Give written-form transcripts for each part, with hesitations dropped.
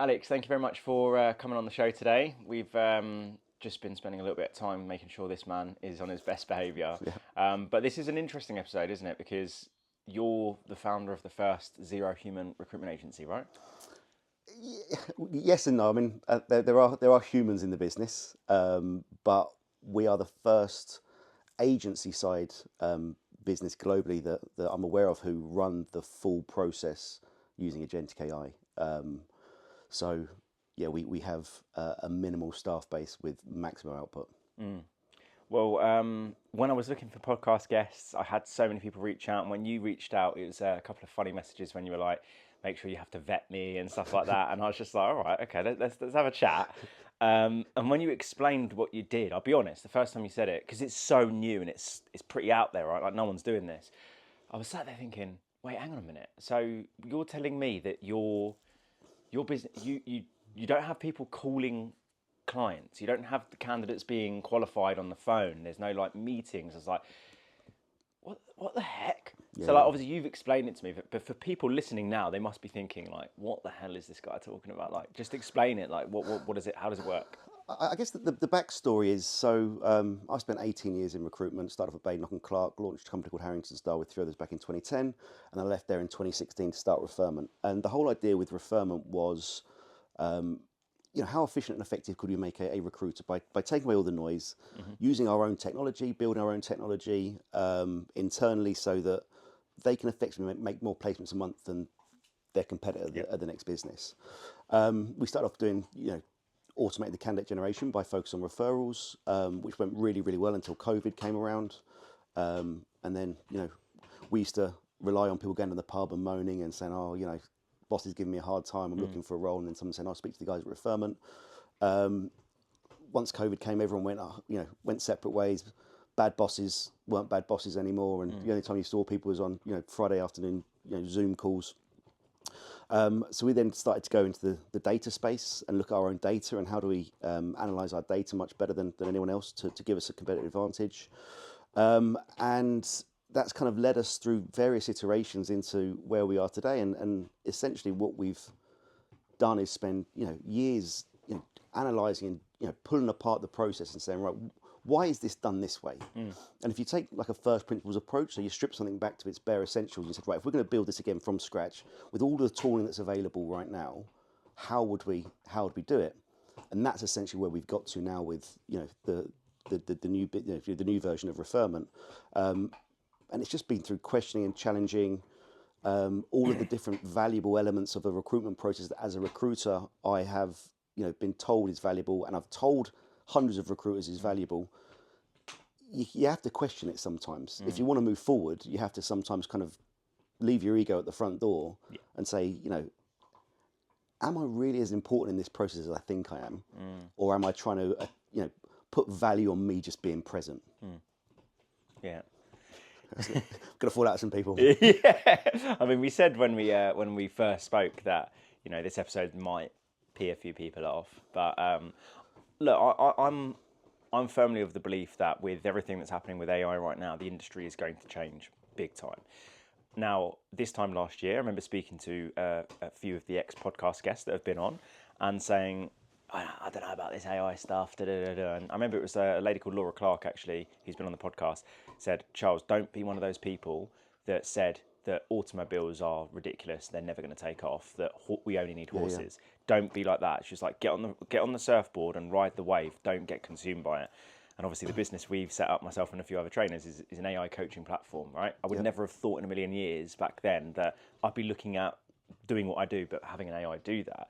Alex, thank you very much for coming on the show today. We've just been spending a little bit of time making sure this man is on his best behaviour. But this is an interesting episode, isn't it? Because you're the founder of the first zero human recruitment agency, right? Yes and no. I mean, there are humans in the business, but we are the first agency side business globally that I'm aware of who run the full process using Agentic AI. So yeah, we have a minimal staff base with maximum output. Well, when I was looking for podcast guests, I had so many people reach out, and when you reached out, it was a couple of funny messages when you were like, "Make sure you have to vet me" and stuff like that. And I was just like, "All right, okay, let's have a chat." And when you explained what you did, I'll be honest, the first time you said it, because it's so new and it's pretty out there, right? Like no one's doing this. I was sat there thinking, "Wait, hang on a minute. So you're telling me that your business, you don't have people calling clients. You don't have the candidates being qualified on the phone. There's no like meetings." It's like, what the heck? Yeah. So like obviously you've explained it to me, but for people listening now, they must be thinking like, what the hell is this guy talking about? Like, just explain it. Like, what is it? How does it work? I guess the backstory is, so I spent 18 years in recruitment, started off at Baden & Clark, launched a company called Harrington Star with 3 others back in 2010, and I left there in 2016 to start Referment. And the whole idea with Referment was, how efficient and effective could we make a recruiter by taking away all the noise, using our own technology, building our own technology internally so that they can effectively make more placements a month than their competitor at the next business. We started off doing, automated the candidate generation by focus on referrals, which went really, really well until COVID came around. And then, we used to rely on people going to the pub and moaning and saying, boss is giving me a hard time, I'm looking for a role. And then someone saying, I'll speak to the guys at Referment. Once COVID came, everyone went separate ways. Bad bosses weren't bad bosses anymore. And the only time you saw people was on, Friday afternoon, Zoom calls. So we then started to go into the data space and look at our own data and how do we analyse our data much better than anyone else to give us a competitive advantage. And that's kind of led us through various iterations into where we are today. And essentially what we've done is spend years analysing and pulling apart the process and saying, right, why is this done this way? And if you take like a first principles approach, so you strip something back to its bare essentials, you said, right, if we're going to build this again from scratch with all the tooling that's available right now, how would we do it? And that's essentially where we've got to now with the new version of Referment. And it's just been through questioning and challenging all of the different valuable elements of a recruitment process that as a recruiter I have been told is valuable, and I've told hundreds of recruiters is valuable. You have to question it sometimes. If you want to move forward, you have to sometimes kind of leave your ego at the front door and say, am I really as important in this process as I think I am? Or am I trying to, put value on me just being present? Yeah. Gonna fall out with some people. Yeah. I mean, we said when we first spoke that, this episode might pee a few people off, but look, I'm firmly of the belief that with everything that's happening with AI right now, the industry is going to change big time. Now, this time last year, I remember speaking to a few of the ex-podcast guests that have been on and saying, I don't know about this AI stuff, And I remember it was a lady called Laura Clark, actually, who's been on the podcast, said, Charles, don't be one of those people that said that automobiles are ridiculous, they're never going to take off, that we only need horses. Yeah. Don't be like that. She's like, get on the surfboard and ride the wave. Don't get consumed by it. And obviously the business we've set up, myself and a few other trainers, is an AI coaching platform, right? I would never have thought in a million years back then that I'd be looking at doing what I do, but having an AI do that.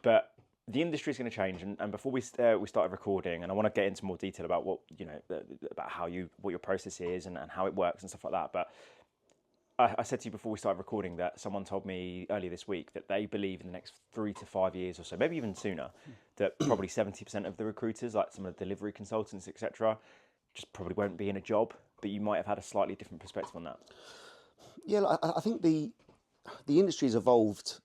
But the industry is going to change, and before we started recording, and I want to get into more detail about what about what your process is and how it works and stuff like that. But I said to you before we started recording that someone told me earlier this week that they believe in the next 3 to 5 years or so, maybe even sooner, that probably 70% of the recruiters, like some of the delivery consultants, etc., just probably won't be in a job. But you might have had a slightly different perspective on that. Yeah, I think the industry has evolved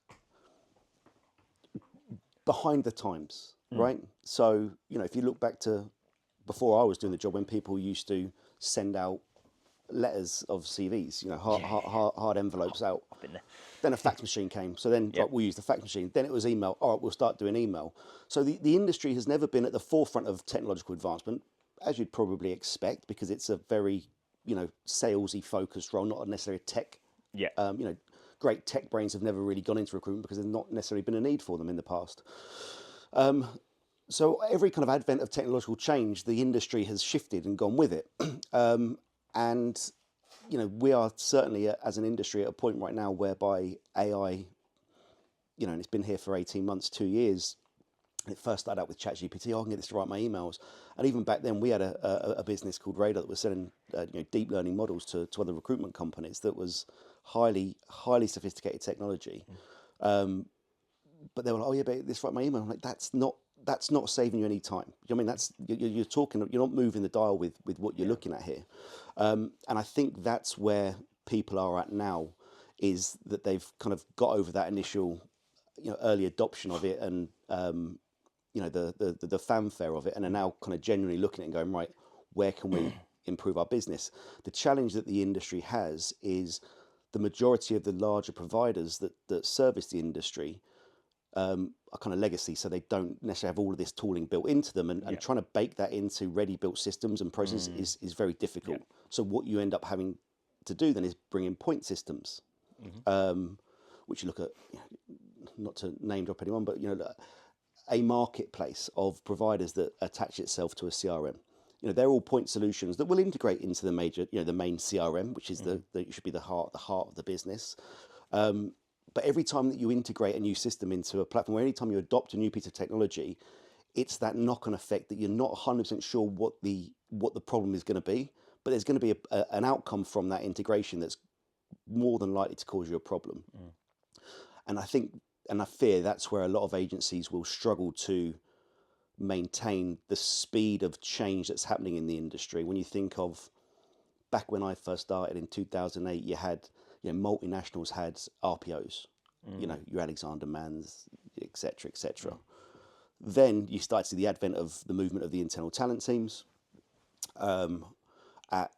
behind the times, right? So, if you look back to before I was doing the job, when people used to send out letters of CVs, hard envelopes out. I've been there. Then a fax machine came. So then Yep. we'll use the fax machine. Then it was email. All right, we'll start doing email. So the industry has never been at the forefront of technological advancement, as you'd probably expect, because it's a very, salesy focused role, not necessarily a tech. Yeah. Great tech brains have never really gone into recruitment because there's not necessarily been a need for them in the past. So every kind of advent of technological change, the industry has shifted and gone with it. And we are certainly as an industry at a point right now whereby AI, and it's been here for 18 months, 2 years. It first started out with ChatGPT. I can get this to write my emails. And even back then, we had a business called Radar that was selling deep learning models to other recruitment companies that was highly sophisticated technology. But they were like, oh yeah, but this write my email. I'm like, that's not saving you any time. I mean, you're talking, you're not moving the dial with what you're looking at here. And I think that's where people are at now, is that they've kind of got over that initial, early adoption of it and the fanfare of it, and are now kind of genuinely looking at it and going, right, where can we improve our business? The challenge that the industry has is the majority of the larger providers that service the industry are kind of legacy, so they don't necessarily have all of this tooling built into them, and trying to bake that into ready-built systems and processes is very difficult. So what you end up having to do then is bring in point systems, which you look at, not to name drop anyone, but a marketplace of providers that attach itself to a CRM. They're all point solutions that will integrate into the major, the main CRM, which is should be the heart of the business. But every time that you integrate a new system into a platform, or any time you adopt a new piece of technology, it's that knock-on effect that you're not 100% sure what the problem is going to be, but there's going to be an outcome from that integration that's more than likely to cause you a problem. And I fear that's where a lot of agencies will struggle to maintain the speed of change that's happening in the industry. When you think of back when I first started in 2008, you had, multinationals had RPOs, your Alexander Manns, etc., etc. Then you start to see the advent of the movement of the internal talent teams, at,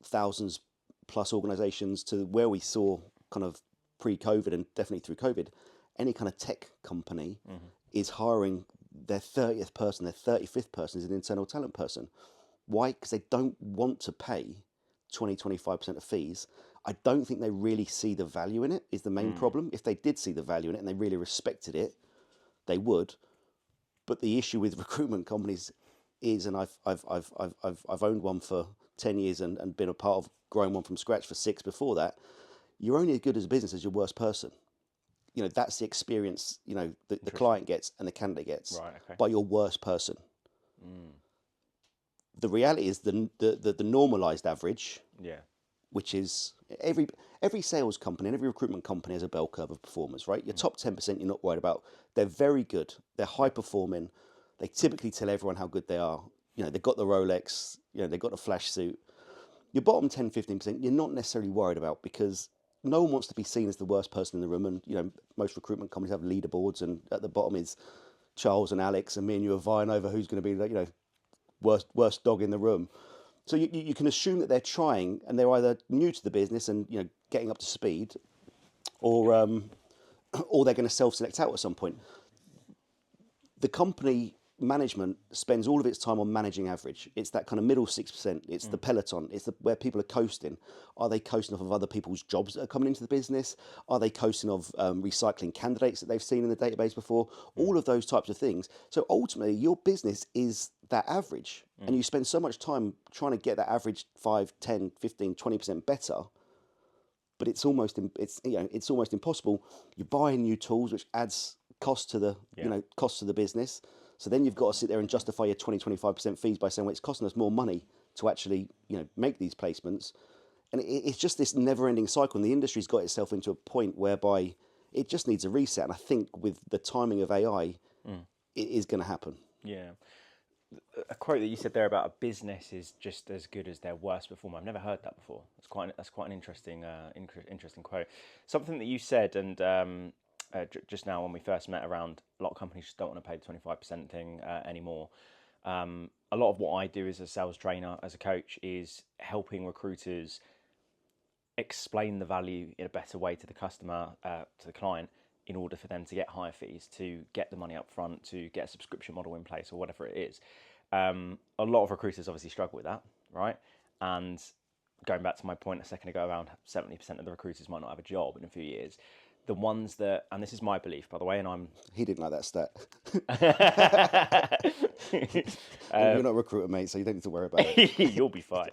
thousands plus organizations, to where we saw kind of pre-COVID and definitely through COVID, any kind of tech company is hiring their 30th person, their 35th person is an internal talent person. Why? Because they don't want to pay 20-25% of fees. I don't think they really see the value in it, is the main problem. If they did see the value in it and they really respected it, they would. But the issue with recruitment companies is, and I've owned one for 10 years and been a part of growing one from scratch for 6 before that, you're only as good as a business as your worst person. That's the experience, the client gets and the candidate gets by your worst person. The reality is the normalized average, which is every sales company and every recruitment company has a bell curve of performers, right? Your top 10% you're not worried about. They're very good. They're high performing. They typically tell everyone how good they are. They've got the Rolex, they've got the flash suit. Your bottom 10, 15%, you're not necessarily worried about, because no one wants to be seen as the worst person in the room. And, most recruitment companies have leaderboards, and at the bottom is Charles and Alex, and me and you are vying over who's going to be the, worst dog in the room. So you can assume that they're trying, and they're either new to the business and, getting up to speed, or they're going to self-select out at some point. The company management spends all of its time on managing average. It's that kind of middle 6%. It's the peloton. It's where people are coasting. Are they coasting off of other people's jobs that are coming into the business? Are they coasting off recycling candidates that they've seen in the database before? All of those types of things. So ultimately, your business is that average, and you spend so much time trying to get that average 5, 10, 15, 20% better. But it's almost impossible. You're buying new tools, which adds cost to the business. So then you've got to sit there and justify your 20-25% fees by saying, well, it's costing us more money to actually, make these placements. And it's just this never-ending cycle. And the industry's got itself into a point whereby it just needs a reset. And I think with the timing of AI, it is going to happen. Yeah. A quote that you said there about a business is just as good as their worst performer. I've never heard that before. That's quite an interesting quote. Something that you said, and just now when we first met, around a lot of companies just don't want to pay the 25% thing anymore. A lot of what I do as a sales trainer, as a coach, is helping recruiters explain the value in a better way to the customer, to the client, in order for them to get higher fees, to get the money up front, to get a subscription model in place, or whatever it is. A lot of recruiters obviously struggle with that, right? And going back to my point a second ago, around 70% of the recruiters might not have a job in a few years. The ones that, and this is my belief, by the way, and I'm... He didn't like that stat. You're not a recruiter, mate, so you don't need to worry about it. You'll be fine.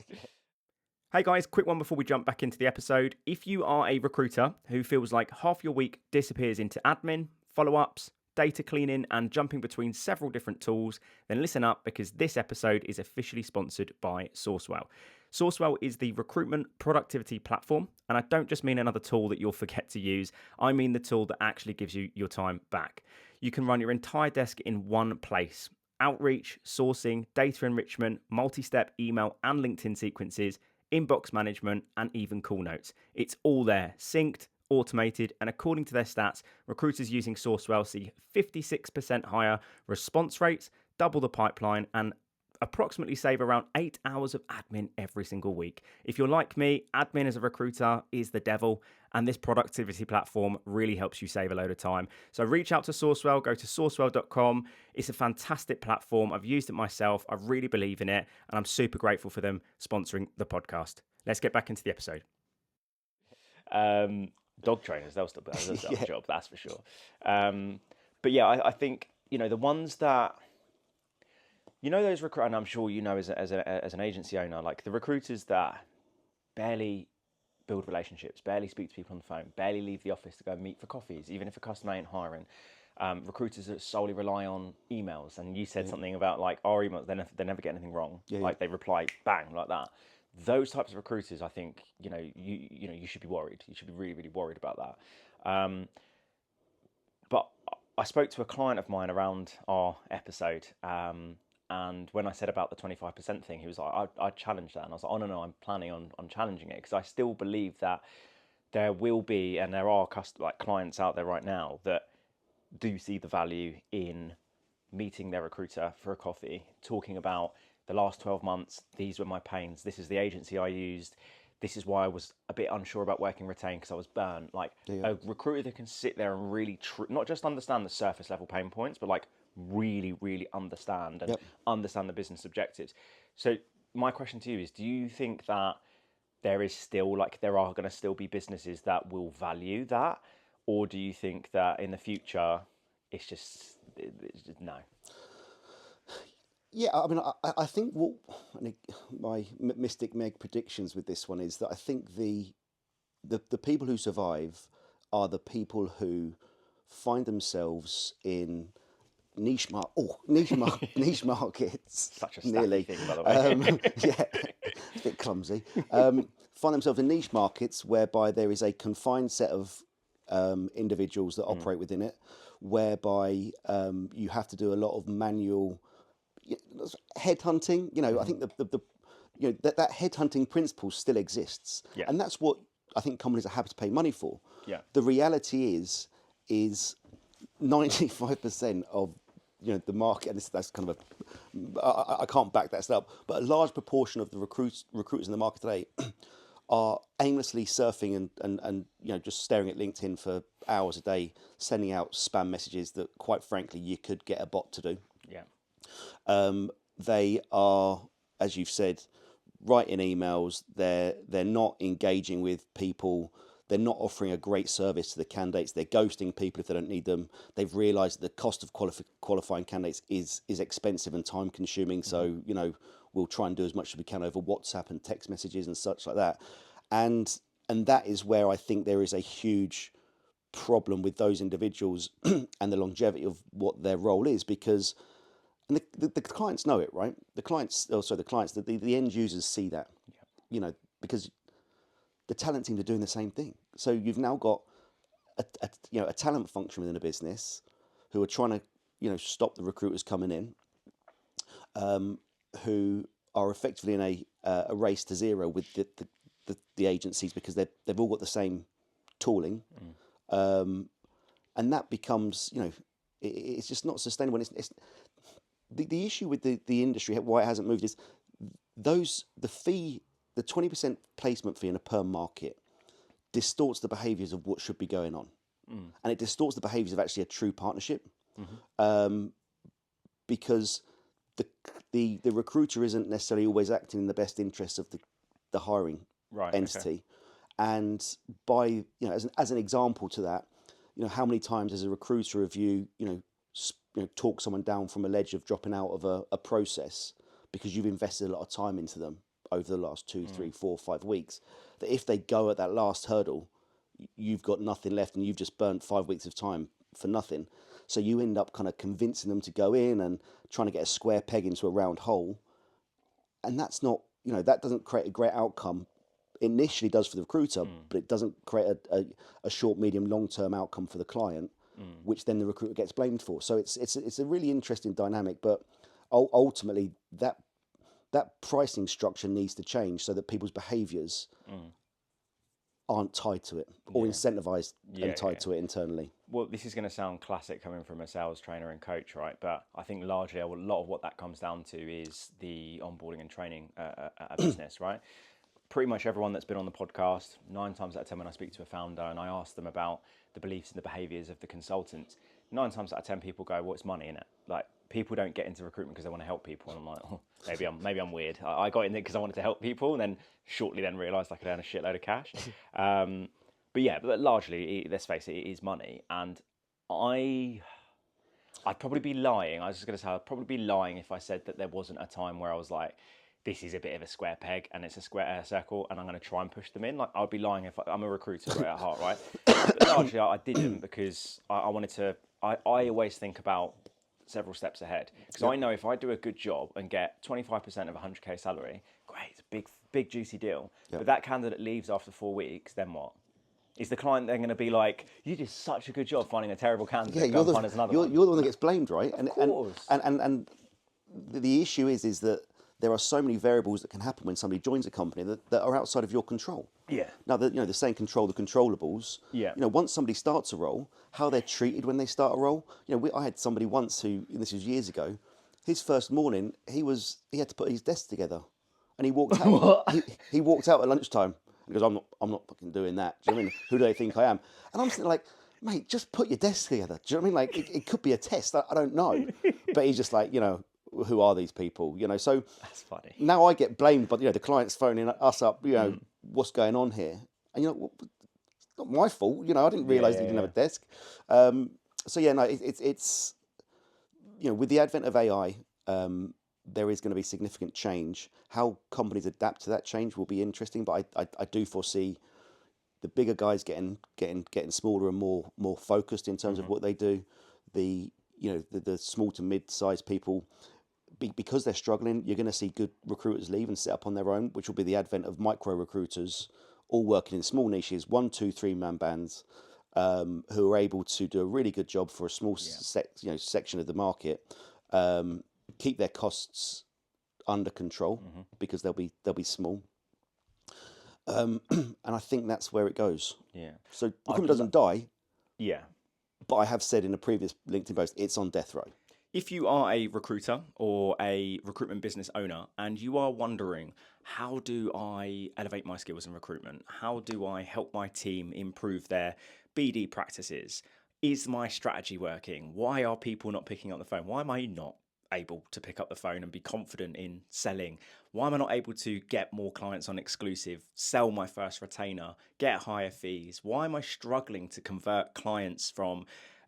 Hey guys, quick one before we jump back into the episode. If you are a recruiter who feels like half your week disappears into admin, follow-ups, data cleaning, and jumping between several different tools, then listen up, because this episode is officially sponsored by Sourcewell. Sourcewell is the recruitment productivity platform, and I don't just mean another tool that you'll forget to use. I mean the tool that actually gives you your time back. You can run your entire desk in one place. Outreach, sourcing, data enrichment, multi-step email and LinkedIn sequences, inbox management, and even call notes. It's all there, synced, automated, and according to their stats, recruiters using Sourcewell see 56% higher response rates, double the pipeline, and approximately save around 8 hours of admin every single week. If you're like me, admin as a recruiter is the devil, and this productivity platform really helps you save a load of time. So reach out to Sourcewell, go to sourcewell.com. It's a fantastic platform. I've used it myself. I really believe in it, and I'm super grateful for them sponsoring the podcast. Let's get back into the episode. Dog trainers, they'll still be a job, that's for sure. But yeah, I think, the ones that, those recruiters, and I'm sure as an agency owner, like the recruiters that barely build relationships, barely speak to people on the phone, barely leave the office to go meet for coffees, even if a customer ain't hiring. Recruiters that solely rely on emails, and you said something about like our emails, they never get anything wrong. They reply bang like that. Those types of recruiters, I think, you should be worried. You should be really, really worried about that. But I spoke to a client of mine around our episode, and when I said about the 25% thing, he was like, I challenged that. And I was like, oh, no, I'm planning on challenging it, because I still believe that there will be, and there are clients out there right now that do see the value in meeting their recruiter for a coffee, talking about the last 12 months, these were my pains. This is the agency I used. This is why I was a bit unsure about working retained, because I was burnt. A recruiter that can sit there and really, not just understand the surface level pain points, but really, really understand and understand the business objectives. So my question to you is, do you think that there is still, there are going to still be businesses that will value that? Or do you think that in the future, it's just no? Yeah, I mean, I think my Mystic Meg predictions with this one is that I think the people who survive are the people who find themselves in niche markets. Such a nearly thing, by the way. It's a bit clumsy. Find themselves in niche markets whereby there is a confined set of individuals that operate within it, whereby you have to do a lot of manual headhunting. I think that headhunting principle still exists, and that's what I think companies are happy to pay money for. The reality is 95% of the market, and that's kind of I can't back that up, but a large proportion of the recruiters in the market today are aimlessly surfing and just staring at LinkedIn for hours a day, sending out spam messages that, quite frankly, you could get a bot to do. They are, as you've said, writing emails. They're not engaging with people. They're not offering a great service to the candidates. They're ghosting people if they don't need them. They've realised that the cost of qualifying candidates is expensive and time consuming. So we'll try and do as much as we can over WhatsApp and text messages and such like that. And that is where I think there is a huge problem with those individuals and the longevity of what their role is, because and the clients know it, right? The end users see that, because the talent teams are doing the same thing. So you've now got a talent function within a business who are trying to stop the recruiters coming in, who are effectively in a race to zero with the agencies, because they've all got the same tooling, and that becomes it's just not sustainable. the issue with the industry, why it hasn't moved, is the 20% placement fee in a perm market distorts the behaviours of what should be going on, and it distorts the behaviours of actually a true partnership, because the recruiter isn't necessarily always acting in the best interests of the hiring entity. Okay. And by, you know, as an example to that, you know, how many times as a recruiter have you talk someone down from a ledge of dropping out of a process because you've invested a lot of time into them over the last 2, 3, 4, 5 weeks, that if they go at that last hurdle, you've got nothing left and you've just burnt 5 weeks of time for nothing. So you end up kind of convincing them to go in and trying to get a square peg into a round hole. And that's not, you know, that doesn't create a great outcome. It initially does for the recruiter, but it doesn't create a short, medium, long-term outcome for the client, which then the recruiter gets blamed for. So it's a really interesting dynamic, but ultimately that pricing structure needs to change so that people's behaviours aren't tied to it or incentivized and tied to it internally. Well, this is going to sound classic coming from a sales trainer and coach, right? But I think largely a lot of what that comes down to is the onboarding and training at a business, right? Pretty much everyone that's been on the podcast, 9 times out of 10 when I speak to a founder and I ask them about the beliefs and the behaviours of the consultants, 9 times out of 10 people go, well, it's money, innit? Like, people don't get into recruitment because they want to help people. And I'm like, oh, maybe I'm weird. I got in there because I wanted to help people, and then shortly then realised I could earn a shitload of cash. But largely, let's face it, it is money. And I'd probably be lying. I was just going to say, I'd probably be lying if I said that there wasn't a time where I was like, this is a bit of a square peg and it's a square circle and I'm going to try and push them in. Like, I'd be lying if I'm a recruiter right at heart, right? But largely I didn't, because I wanted to, I always think about several steps ahead, because I know if I do a good job and get 25% of a 100k salary, great, it's a big juicy deal. But that candidate leaves after 4 weeks, then what? Is the client then going to be like, you did such a good job finding a terrible candidate, go and find us another one? You're the one that gets blamed, right? Of course. And the issue is that there are so many variables that can happen when somebody joins a company that are outside of your control. Yeah. Now, the saying control the controllables. Yeah. You know, once somebody starts a role, how they're treated when they start a role. You know, I had somebody once who, and this was years ago, his first morning, he had to put his desk together, and he walked out. he walked out at lunchtime and goes, I'm not fucking doing that. Do you know what I mean? Who do they think I am? And I'm sitting like, mate, just put your desk together. Do you know what I mean? Like, it could be a test. I don't know. But he's just like, you know, who are these people? You know, so that's funny. Now I get blamed, but the client's phoning us up. You know, what's going on here? And it's not my fault. You know, I didn't realise he didn't have a desk. It's with the advent of AI, there is going to be significant change. How companies adapt to that change will be interesting, but I do foresee the bigger guys getting smaller and more focused in terms of what they do. The small to mid-sized people, because they're struggling, you're going to see good recruiters leave and set up on their own, which will be the advent of micro recruiters, all working in small niches, 1, 2, 3-man bands, who are able to do a really good job for a small section of the market, keep their costs under control because they'll be small. And I think that's where it goes. Yeah. So recruitment doesn't die. Yeah. But I have said in a previous LinkedIn post, it's on death row. If you are a recruiter or a recruitment business owner and you are wondering, how do I elevate my skills in recruitment? How do I help my team improve their BD practices? Is my strategy working? Why are people not picking up the phone? Why am I not able to pick up the phone and be confident in selling? Why am I not able to get more clients on exclusive, sell my first retainer, get higher fees? Why am I struggling to convert clients from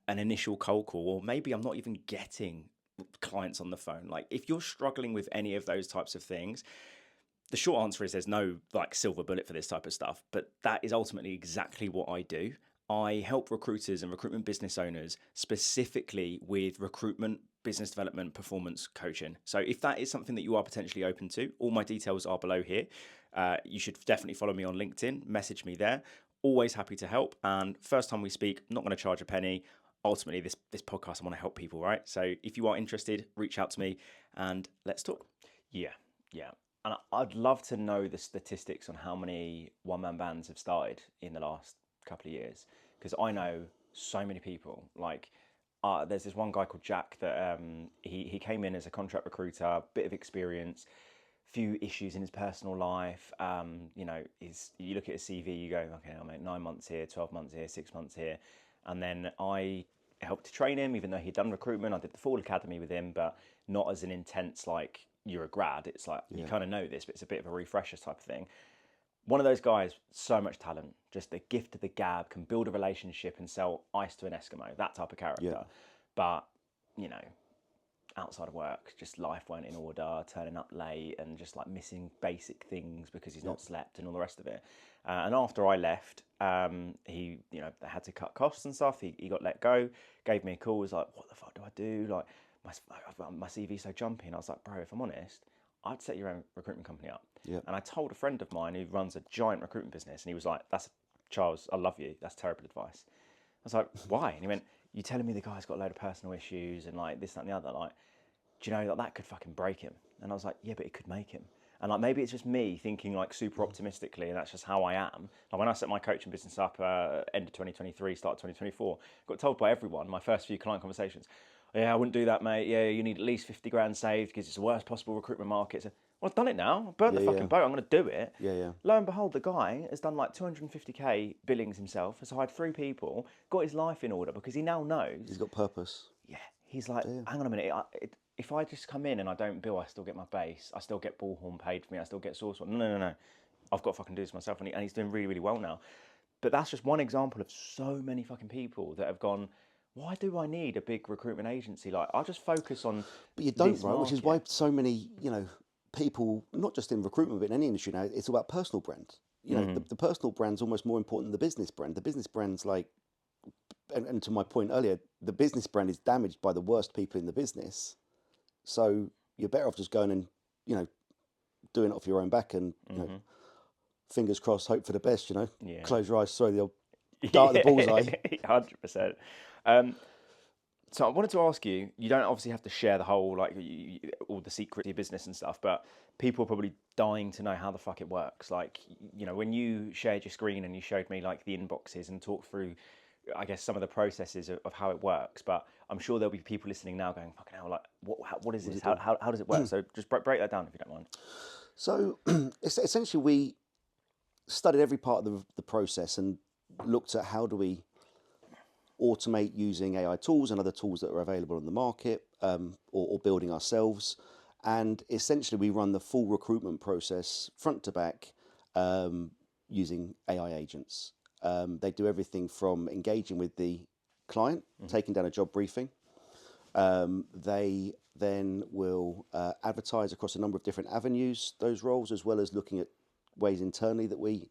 an initial cold call? Or maybe I'm not even getting clients on the phone. Like, if you're struggling with any of those types of things, the short answer is there's no like silver bullet for this type of stuff, but that is ultimately exactly what I do. I help recruiters and recruitment business owners specifically with recruitment, business development, performance coaching. So if that is something that you are potentially open to, all my details are below here. You should definitely follow me on LinkedIn, message me there. Always happy to help. And first time we speak, I'm not going to charge a penny. Ultimately, this podcast, I want to help people, right? So if you are interested, reach out to me and let's talk. Yeah. And I'd love to know the statistics on how many one-man bands have started in the last couple of years, because I know so many people. Like, there's this one guy called Jack that he came in as a contract recruiter, bit of experience, few issues in his personal life. You know, you look at his CV, you go, okay, I made 9 months here, 12 months here, 6 months here, and then I helped to train him, even though he'd done recruitment. I did the full academy with him, but not as an intense like you're a grad. It's like you kind of know this, but it's a bit of a refresher type of thing. One of those guys, so much talent, just the gift of the gab, can build a relationship and sell ice to an Eskimo, that type of character. Yeah. But, you know, outside of work, just life weren't in order, turning up late and just like missing basic things because he's not slept and all the rest of it. And after I left, he, you know, they had to cut costs and stuff. He got let go, gave me a call, was like, what the fuck do I do? Like, my CV's so jumpy. And I was like, bro, if I'm honest, I'd set your own recruitment company up. Yeah. And I told a friend of mine who runs a giant recruitment business, and he was like, Charles, I love you. That's terrible advice. I was like, why? And he went, you telling me the guy's got a load of personal issues and like this, that, and the other. Like, do you know that could fucking break him? And I was like, yeah, but it could make him. And like, maybe it's just me thinking like super optimistically, and that's just how I am. Like when I set my coaching business up end of 2023, start of 2024, got told by everyone, my first few client conversations, yeah, I wouldn't do that, mate. Yeah, you need at least 50 grand saved because it's the worst possible recruitment market. So, well, I've done it now. I've burnt the fucking boat. I'm going to do it. Yeah. Lo and behold, the guy has done like 250k billings himself, has hired 3 people, got his life in order because he now knows. He's got purpose. Yeah, he's like, hang on a minute. If I just come in and I don't bill, I still get my base. I still get bullhorn paid for me. I still get source one. No. I've got to fucking do this myself. And he's doing really, really well now. But that's just one example of so many fucking people that have gone, why do I need a big recruitment agency? Like, I'll just focus on. But you don't, this right? Which is market. why so many, people, not just in recruitment, but in any industry now, it's all about personal brand. The personal brand's almost more important than the business brand. The business brand's like, and to my point earlier, the business brand is damaged by the worst people in the business. So you're better off just going and, doing it off your own back and, fingers crossed, hope for the best, Yeah. Close your eyes, throw the dart at the bullseye. 100%. So I wanted to ask you, you don't obviously have to share the whole, like, all the secrets of your business and stuff, but people are probably dying to know how the fuck it works. Like, when you shared your screen and you showed me, like, the inboxes and talked through, I guess, some of the processes of how it works, but I'm sure there'll be people listening now going, fucking hell, like, what is this? How does it work? So just break that down if you don't mind. So essentially we studied every part of the process and looked at how do we automate using AI tools and other tools that are available on the market, or building ourselves. And essentially we run the full recruitment process front to back, using AI agents. They do everything from engaging with the client, taking down a job briefing. They then will advertise across a number of different avenues, those roles, as well as looking at ways internally that we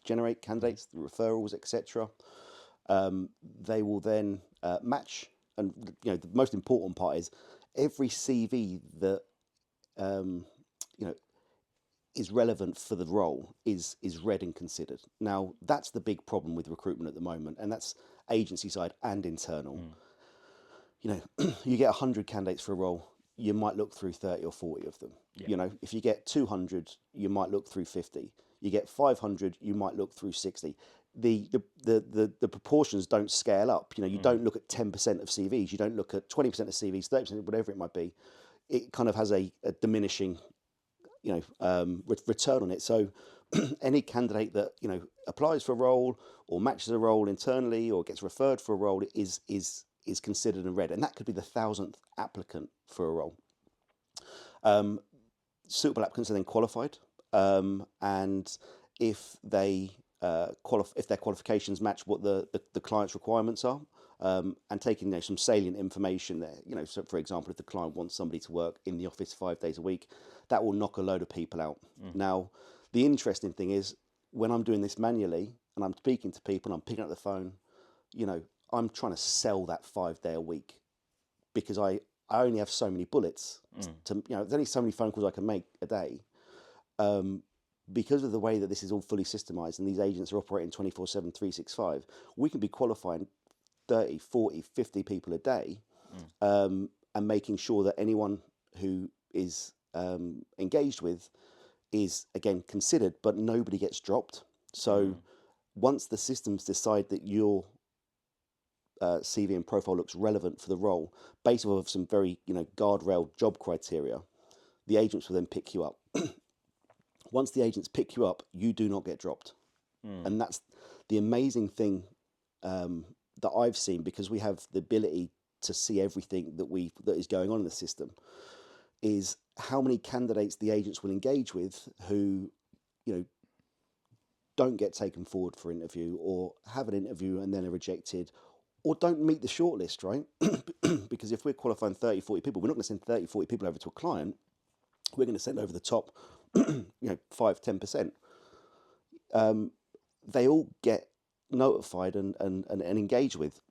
generate candidates, referrals, etc. They will then match, and the most important part is every CV that is relevant for the role is read and considered. Now that's the big problem with recruitment at the moment, and that's agency side and internal. You get 100 candidates for a role, you might look through 30 or 40 of them. Yeah. If you get 200, you might look through 50. You get 500, you might look through 60. The proportions don't scale up. You don't look at 10% of CVs. You don't look at 20% of CVs, 30%, whatever it might be. It kind of has a diminishing, return on it. So any candidate that applies for a role or matches a role internally or gets referred for a role is considered and read, and that could be the 1,000th applicant for a role. Suitable applicants are then qualified, and if they if their qualifications match what the client's requirements are, and taking some salient information there. So for example, if the client wants somebody to work in the office 5 days a week, that will knock a load of people out. Now, the interesting thing is when I'm doing this manually and I'm speaking to people and I'm picking up the phone, I'm trying to sell that 5 day a week because I only have so many bullets to, there's only so many phone calls I can make a day. Because of the way that this is all fully systemized and these agents are operating 24/7, 365, we can be qualifying 30, 40, 50 people a day, and making sure that anyone who is engaged with is, again, considered, but nobody gets dropped. So once the systems decide that you're CV and profile looks relevant for the role, based off of some very, guardrail job criteria, the agents will then pick you up. Once the agents pick you up, you do not get dropped. And that's the amazing thing that I've seen, because we have the ability to see everything that is going on in the system, is how many candidates the agents will engage with who, don't get taken forward for interview, or have an interview and then are rejected, or don't meet the shortlist, right? Because if we're qualifying 30, 40 people, we're not going to send 30, 40 people over to a client. We're going to send over the top, 5, 10%. They all get notified and engaged with.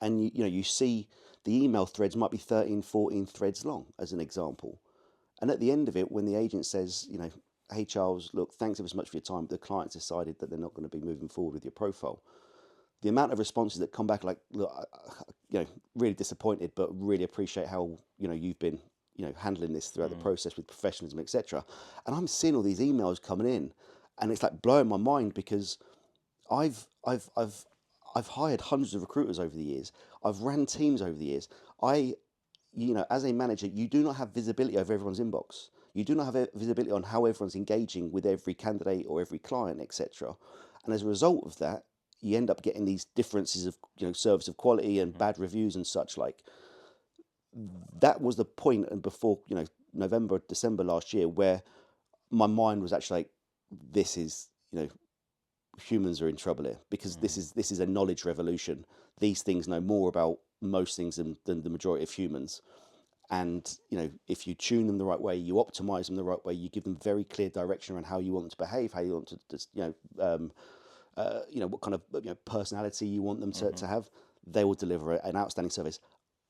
And you see the email threads might be 13, 14 threads long, as an example. And at the end of it, when the agent says, hey, Charles, look, thanks ever so much for your time, the client's decided that they're not going to be moving forward with your profile. The amount of responses that come back like, look, really disappointed, but really appreciate how, you've been, handling this throughout the process with professionalism, etc. And I'm seeing all these emails coming in, and it's like blowing my mind, because I've hired hundreds of recruiters over the years. I've ran teams over the years. As a manager, you do not have visibility over everyone's inbox. You do not have visibility on how everyone's engaging with every candidate or every client, etc. And as a result of that, you end up getting these differences of, service of quality and bad reviews and such like. That was the point, and before, November, December last year, where my mind was actually like, this is, humans are in trouble here, because this is a knowledge revolution. These things know more about most things than the majority of humans. And, if you tune them the right way, you optimize them the right way, you give them very clear direction around how you want them to behave, how you want to, what kind of personality you want them to have, they will deliver an outstanding service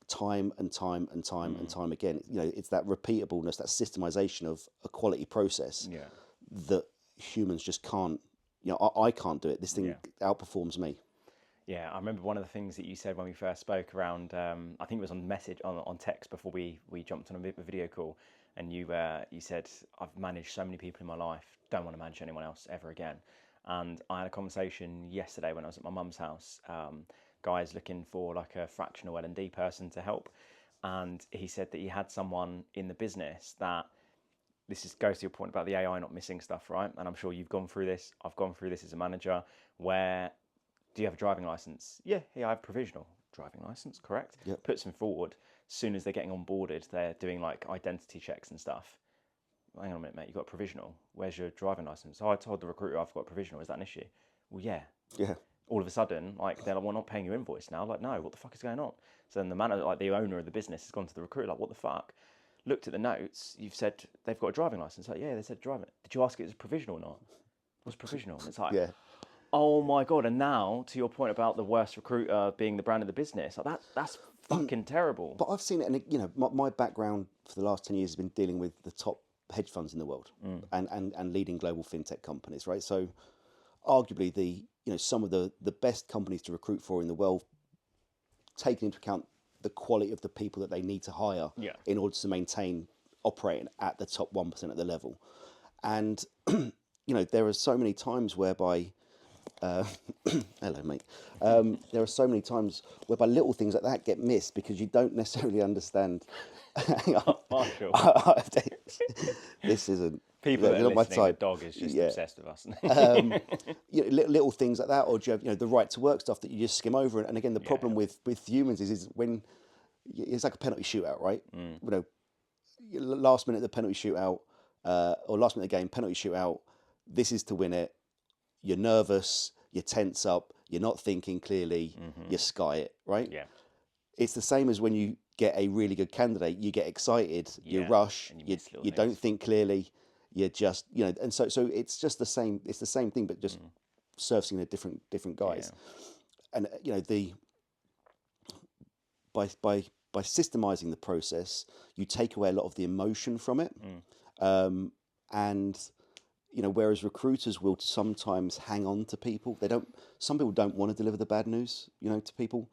time and time and time and time again. It's that repeatableness, that systemization of a quality process that humans just can't. I can't do it. This thing outperforms me. Yeah, I remember one of the things that you said when we first spoke around, I think it was on message, on text before we jumped on a video call, and you said, I've managed so many people in my life, don't want to manage anyone else ever again. And I had a conversation yesterday when I was at my mum's house, guys looking for like a fractional L&D person to help. And he said that he had someone in the business that, goes to your point about the AI not missing stuff, right? And I'm sure you've gone through this. I've gone through this as a manager, where, do you have a driving license? Yeah, I have provisional driving license, correct? Yep. Puts them forward. As soon as they're getting onboarded, they're doing like identity checks and stuff. Hang on a minute, mate, you've got a provisional. Where's your driving license? Oh, I told the recruiter I've got a provisional. Is that an issue? Well, yeah. Yeah. All of a sudden, like, they're like, we're not paying your invoice now. Like, no, what the fuck is going on? So then the manager, like the owner of the business, has gone to the recruiter, like, what the fuck? Looked at the notes, you've said they've got a driving license. Like, yeah, they said driving. Did you ask it as provisional or not? What's provisional? And it's like, oh my God. And now, to your point about the worst recruiter being the brand of the business, like that's fucking terrible. But I've seen it, and my background for the last 10 years has been dealing with the top hedge funds in the world and leading global fintech companies, right? So arguably some of the best companies to recruit for in the world, taking into account the quality of the people that they need to hire in order to maintain operating at the top 1% of the level. And, there are so many times whereby, hello, mate. There are so many times whereby little things like that get missed because you don't necessarily understand. Hang on. Marshall. This isn't. People that are listening, the dog is just obsessed with us. Little things like that, or do you have, the right to work stuff that you just skim over. And again, the problem with humans is when it's like a penalty shootout, right? Last minute of the penalty shootout, or last minute of the game, penalty shootout. This is to win it. You're nervous. You tense up. You're not thinking clearly. You sky it, right? Yeah. It's the same as when you get a really good candidate. You get excited. You rush. You don't think clearly. You just, and so it's just the same. It's the same thing, but just servicing a different guys. And by systemizing the process, you take away a lot of the emotion from it. And whereas recruiters will sometimes hang on to people, some people don't want to deliver the bad news, to people.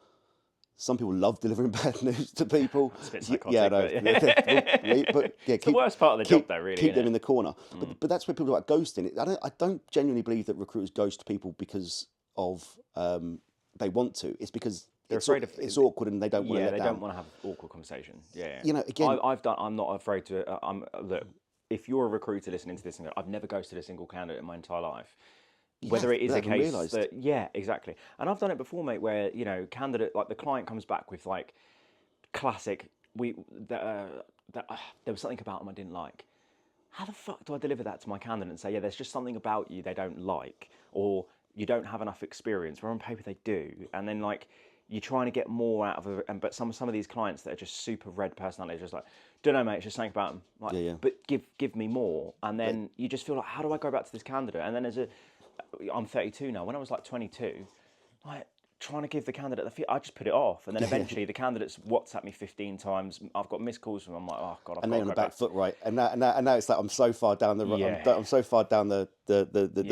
Some people love delivering bad news to people. It's a bit psychotic, but it's the worst part of the job, though. Really, keep them in the corner. But that's where people are ghosting. I don't genuinely believe that recruiters ghost people because of they want to. It's because they're it's, afraid of it's awkward and they don't want to let they down. don't want to have awkward conversation. Yeah. You know, again, I'm not afraid to. Look, if you're a recruiter listening to this, and I've never ghosted a single candidate in my entire life. Whether it is a case that, yeah, exactly. And I've done it before, mate, where, you know, candidate, like the client comes back with like classic, there was something about them I didn't like. How the fuck do I deliver that to my candidate and say, yeah, there's just something about you they don't like, or you don't have enough experience, where on paper they do. And then like, you're trying to get more out of it, but some of these clients that are just super red personalities, just like, don't know, mate, it's just something about them. Like, but give me more. And then you just feel like, how do I go back to this candidate? And then I'm 32 now. When I was like 22, like trying to give the candidate I just put it off, and then eventually the candidates WhatsApp me 15 times. I've got missed calls from them. I'm like, oh god, I've got on the back foot, right? And now it's like I'm so far down I'm so far down the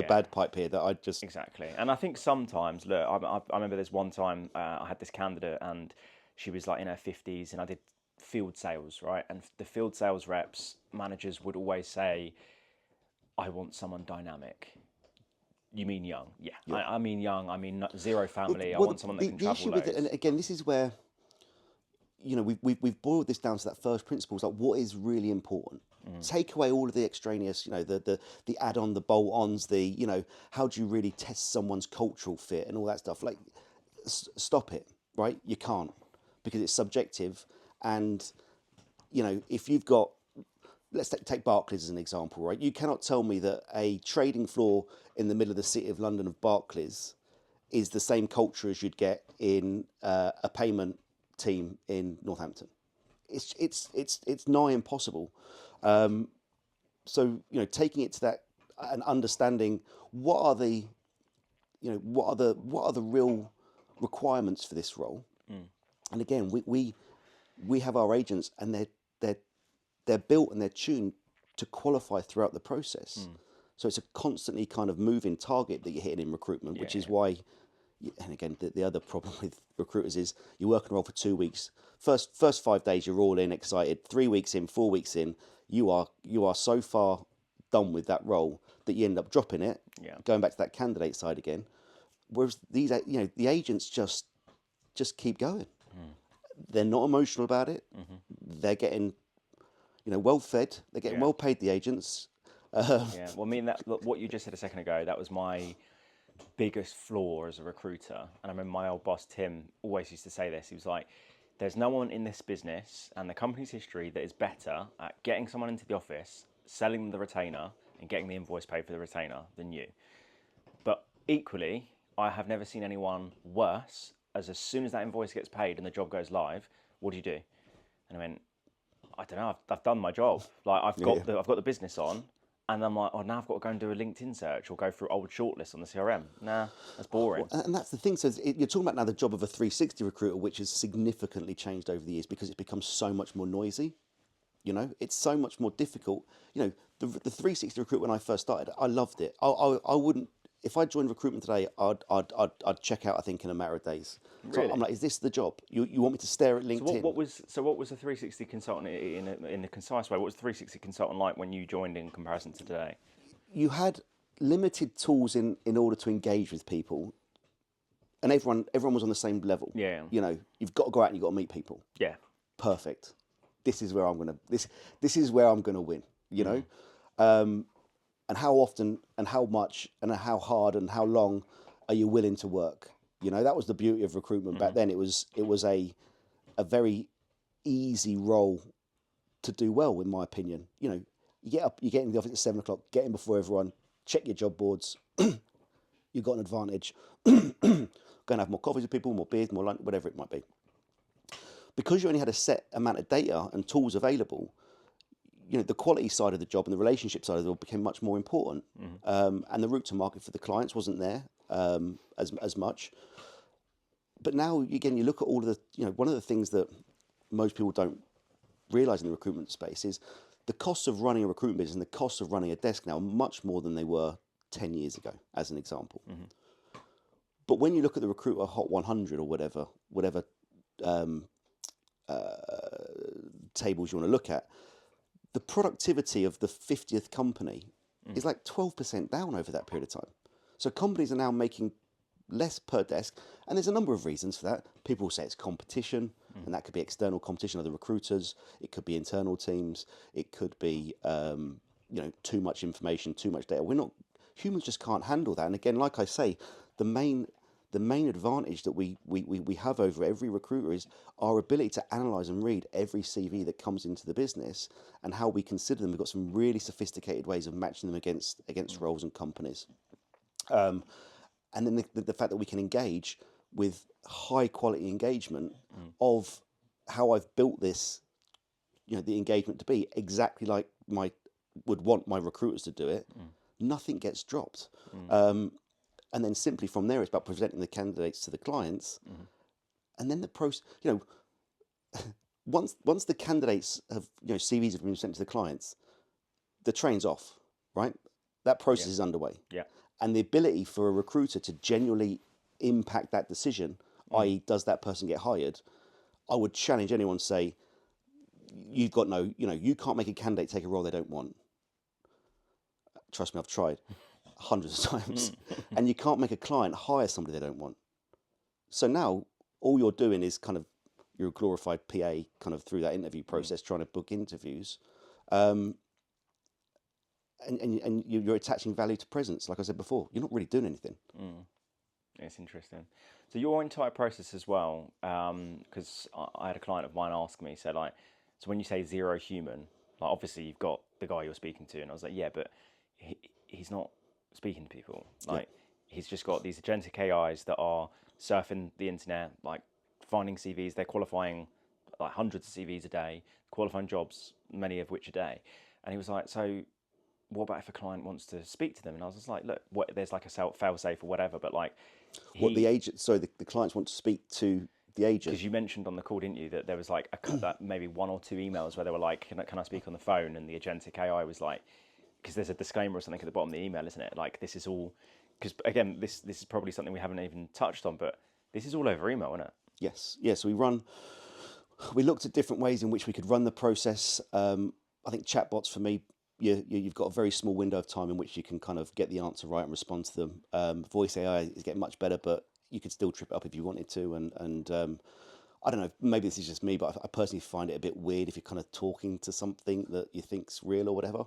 bad pipe here that I just exactly. And I think sometimes, look, I remember there's one time I had this candidate, and she was like in her 50s, and I did field sales, right? And the field sales reps, managers would always say, I want someone dynamic. You mean young? Yeah. I mean young. I mean zero family. I want someone that can travel issue loads. with it, and again, this is where, you know, we've boiled this down to that first principle. It's like, what is really important? Take away all of the extraneous, you know, the add-on, the bolt-ons, you know, how do you really test someone's cultural fit and all that stuff? Like, stop it, right? You can't, because it's subjective, and, you know, if you've got, let's take Barclays as an example, right? You cannot tell me that a trading floor in the middle of the city of London of Barclays is the same culture as you'd get in a payment team in Northampton. It's nigh impossible. So, you know, taking it to that and understanding what are the real requirements for this role. And again, we have our agents, and they're built and they're tuned to qualify throughout the process. So it's a constantly kind of moving target that you're hitting in recruitment, which is why, and again, the other problem with recruiters is you work on a role for 2 weeks. First 5 days, you're all in, excited. 3 weeks in, 4 weeks in, you are so far done with that role that you end up dropping it, going back to that candidate side again. Whereas these, you know, the agents just keep going. They're not emotional about it. They're getting, you know, well fed. They're getting well paid, the agents. Well, I mean, what you just said a second ago, that was my biggest flaw as a recruiter. And I remember my old boss, Tim, always used to say this. He was like, there's no one in this business and the company's history that is better at getting someone into the office, selling them the retainer, and getting the invoice paid for the retainer than you. But equally, I have never seen anyone worse, as soon as that invoice gets paid and the job goes live, what do you do? And I went, I don't know, I've done my job. Like I've got the business on, and I'm like, oh, now I've got to go and do a LinkedIn search or go through old shortlists on the CRM. Nah, that's boring. And that's the thing. So you're talking about now the job of a 360 recruiter, which has significantly changed over the years because it's become so much more noisy. You know, it's so much more difficult. You know, the 360 recruit when I first started, I loved it. I wouldn't. If I joined recruitment today, I'd check out, I think, in a matter of days. So Really? I'm like, is this the job? You want me to stare at LinkedIn? So what was a 360 consultant in a concise way? What was the 360 consultant like when you joined in comparison to today? You had limited tools in order to engage with people, and everyone was on the same level. Yeah. You know, you've got to go out and you've got to meet people. Yeah. Perfect. This is where I'm gonna win. You know. And how often and how much and how hard and how long are you willing to work? You know, that was the beauty of recruitment back then. It was a very easy role to do well, in my opinion. You know, you get up, you get in the office at 7 o'clock, get in before everyone, check your job boards. You've got an advantage. Go and have more coffees with people, more beers, more lunch, whatever it might be. Because you only had a set amount of data and tools available, you know, the quality side of the job and the relationship side of the job became much more important. And the route to market for the clients wasn't there as much. But now, again, you look at all of the, you know, one of the things that most people don't realise in the recruitment space is the costs of running a recruitment business and the costs of running a desk now are much more than they were 10 years ago, as an example. But when you look at the Recruiter Hot 100 or whatever tables you want to look at, the productivity of the 50th company is like 12% down over that period of time. So companies are now making less per desk. And there's a number of reasons for that. People will say it's competition, and that could be external competition of the recruiters. It could be internal teams. It could be, too much information, too much data. Humans just can't handle that. And again, like I say, the main advantage that we have over every recruiter is our ability to analyse and read every CV that comes into the business and how we consider them. We've got some really sophisticated ways of matching them against roles and companies. And then the fact that we can engage with high quality engagement of how I've built this, the engagement to be exactly like would want my recruiters to do it. Nothing gets dropped. And then simply from there, it's about presenting the candidates to the clients. And then the process, once the candidates have, CVs have been sent to the clients, the train's off, right? That process is underway. Yeah. And the ability for a recruiter to genuinely impact that decision, i.e. does that person get hired, I would challenge anyone to say, you can't make a candidate take a role they don't want. Trust me, I've tried hundreds of times. And you can't make a client hire somebody they don't want. So now all you're doing is kind of, you're a glorified PA kind of through that interview process, trying to book interviews. And you're attaching value to presence. Like I said before, you're not really doing anything. It's interesting. So your entire process as well, because I had a client of mine ask me, so when you say zero human, like obviously you've got the guy you're speaking to, and I was like, yeah, but he's not speaking to people. He's just got these agentic AIs that are surfing the internet, like finding CVs. They're qualifying like hundreds of CVs a day, qualifying jobs, many of which a day. And he was like, so what about if a client wants to speak to them? And I was just like, look, there's like a fail safe or whatever, but like the clients want to speak to the agent. Because you mentioned on the call, didn't you, that there was like maybe one or two emails where they were like, can I speak on the phone? And the agentic AI was like, because there's a disclaimer or something at the bottom of the email, isn't it? Like, this is all, because again, this is probably something we haven't even touched on, but this is all over email, isn't it? Yes. We looked at different ways in which we could run the process. I think chatbots for me, you've got a very small window of time in which you can kind of get the answer right and respond to them. Voice AI is getting much better, but you could still trip it up if you wanted to. And I don't know, maybe this is just me, but I personally find it a bit weird if you're kind of talking to something that you think's real or whatever.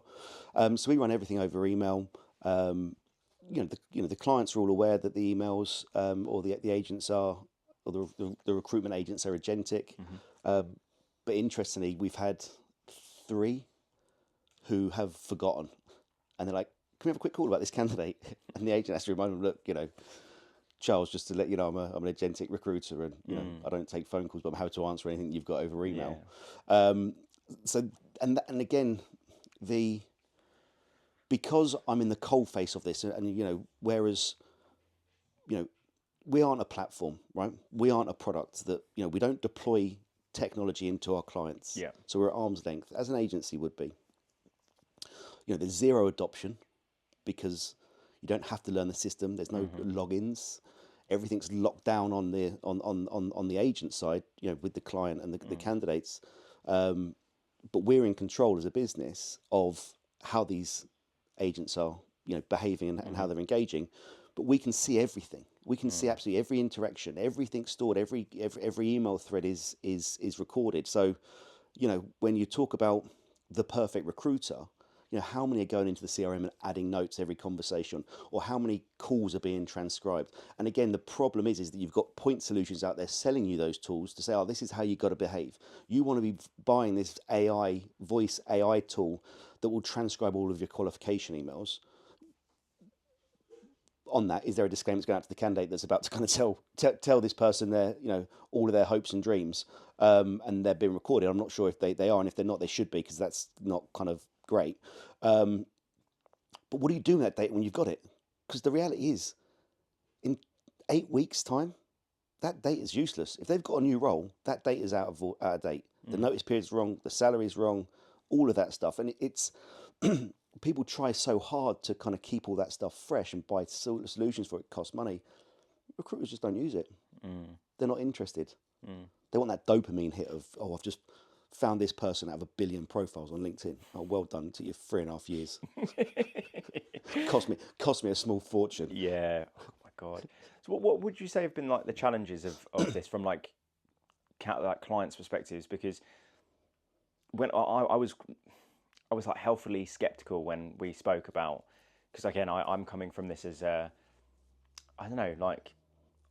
So we run everything over email. The clients are all aware that the emails or the agents are, or the recruitment agents are agentic. But interestingly, we've had 3 who have forgotten, and they're like, "Can we have a quick call about this candidate?" And the agent has to remind them, "Look, Charles, just to let you know, I'm an agentic recruiter, and I don't take phone calls, but I'm happy to answer anything you've got over email." Yeah. Again, because I'm in the cold face of this, and whereas we aren't a platform, right? We aren't a product that we don't deploy technology into our clients. Yeah. So we're at arm's length, as an agency would be. There's zero adoption because you don't have to learn the system. There's no logins. Everything's locked down on the agent side, with the client and the candidates. But we're in control as a business of how these agents are, behaving and how they're engaging. But we can see everything. We can see absolutely every interaction, everything stored, every email thread is recorded. So, when you talk about the perfect recruiter, how many are going into the CRM and adding notes every conversation, or how many calls are being transcribed? And again, the problem is that you've got point solutions out there selling you those tools to say, oh, this is how you got to behave. You want to be buying this voice AI tool that will transcribe all of your qualification emails. On that, is there a disclaimer that's going out to the candidate that's about to kind of tell this person their, all of their hopes and dreams, and they're being recorded? I'm not sure if they are, and if they're not, they should be, because that's not kind of great. But what do you do with that data when you've got it? Because the reality is, in 8 weeks' time, that data is useless. If they've got a new role, that data is out of date. The notice period's wrong, the salary's wrong, all of that stuff. And it's people try so hard to kind of keep all that stuff fresh and buy solutions for it. Costs money. Recruiters just don't use it. They're not interested. They want that dopamine hit of, oh, I've just found this person out of 1 billion profiles on LinkedIn. Oh, well done to you, 3.5 years. cost me a small fortune. Yeah. Oh my God. So what would you say have been like the challenges of this from like clients' perspectives? Because when I was like healthily skeptical when we spoke about, because again I'm coming from this as I don't know, like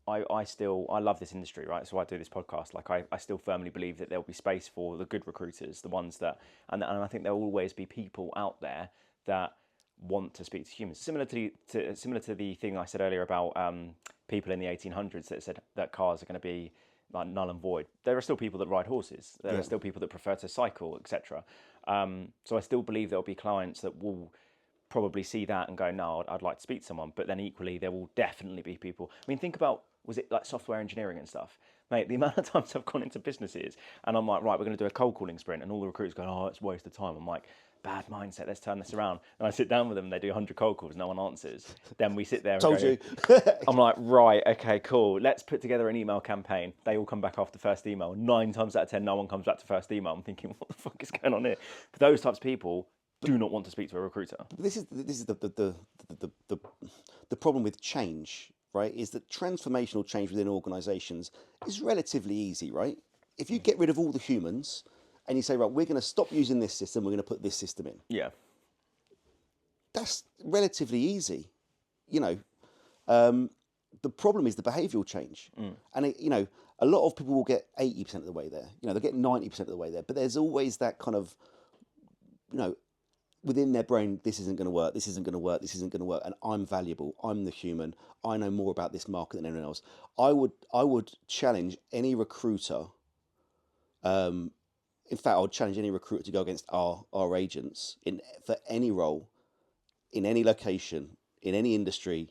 I love this industry, right? So I do this podcast. Like I still firmly believe that there'll be space for the good recruiters, the ones that, and I think there'll always be people out there that want to speak to humans. Similar to the thing I said earlier about people in the 1800s that said that cars are going to be like null and void. There are still people that ride horses. There are still people that prefer to cycle, etc. So I still believe there'll be clients that will probably see that and go, no, I'd like to speak to someone. But then equally, there will definitely be people. I mean, think about, was it like software engineering and stuff? Mate, the amount of times I've gone into businesses and I'm like, right, we're going to do a cold calling sprint, and all the recruiters going, oh, it's a waste of time. I'm like, bad mindset, let's turn this around. And I sit down with them and they do 100 cold calls, no one answers. Then we sit there and Told go, you. I'm like, right, okay, cool. Let's put together an email campaign. They all come back after first email. 9 times out of 10, no one comes back to first email. I'm thinking, what the fuck is going on here? But those types of people do not want to speak to a recruiter. This is the problem with change, right? Is that transformational change within organisations is relatively easy, right? If you get rid of all the humans and you say, right, we're going to stop using this system, we're going to put this system in. Yeah. That's relatively easy, you know. The problem is the behavioural change, and a lot of people will get 80% of the way there. You know, they'll get 90% of the way there, but there's always that kind of, within their brain, this isn't going to work, this isn't going to work, this isn't going to work, and I'm valuable, I'm the human, I know more about this market than anyone else. I would challenge any recruiter, in fact, I would challenge any recruiter to go against our agents for any role, in any location, in any industry,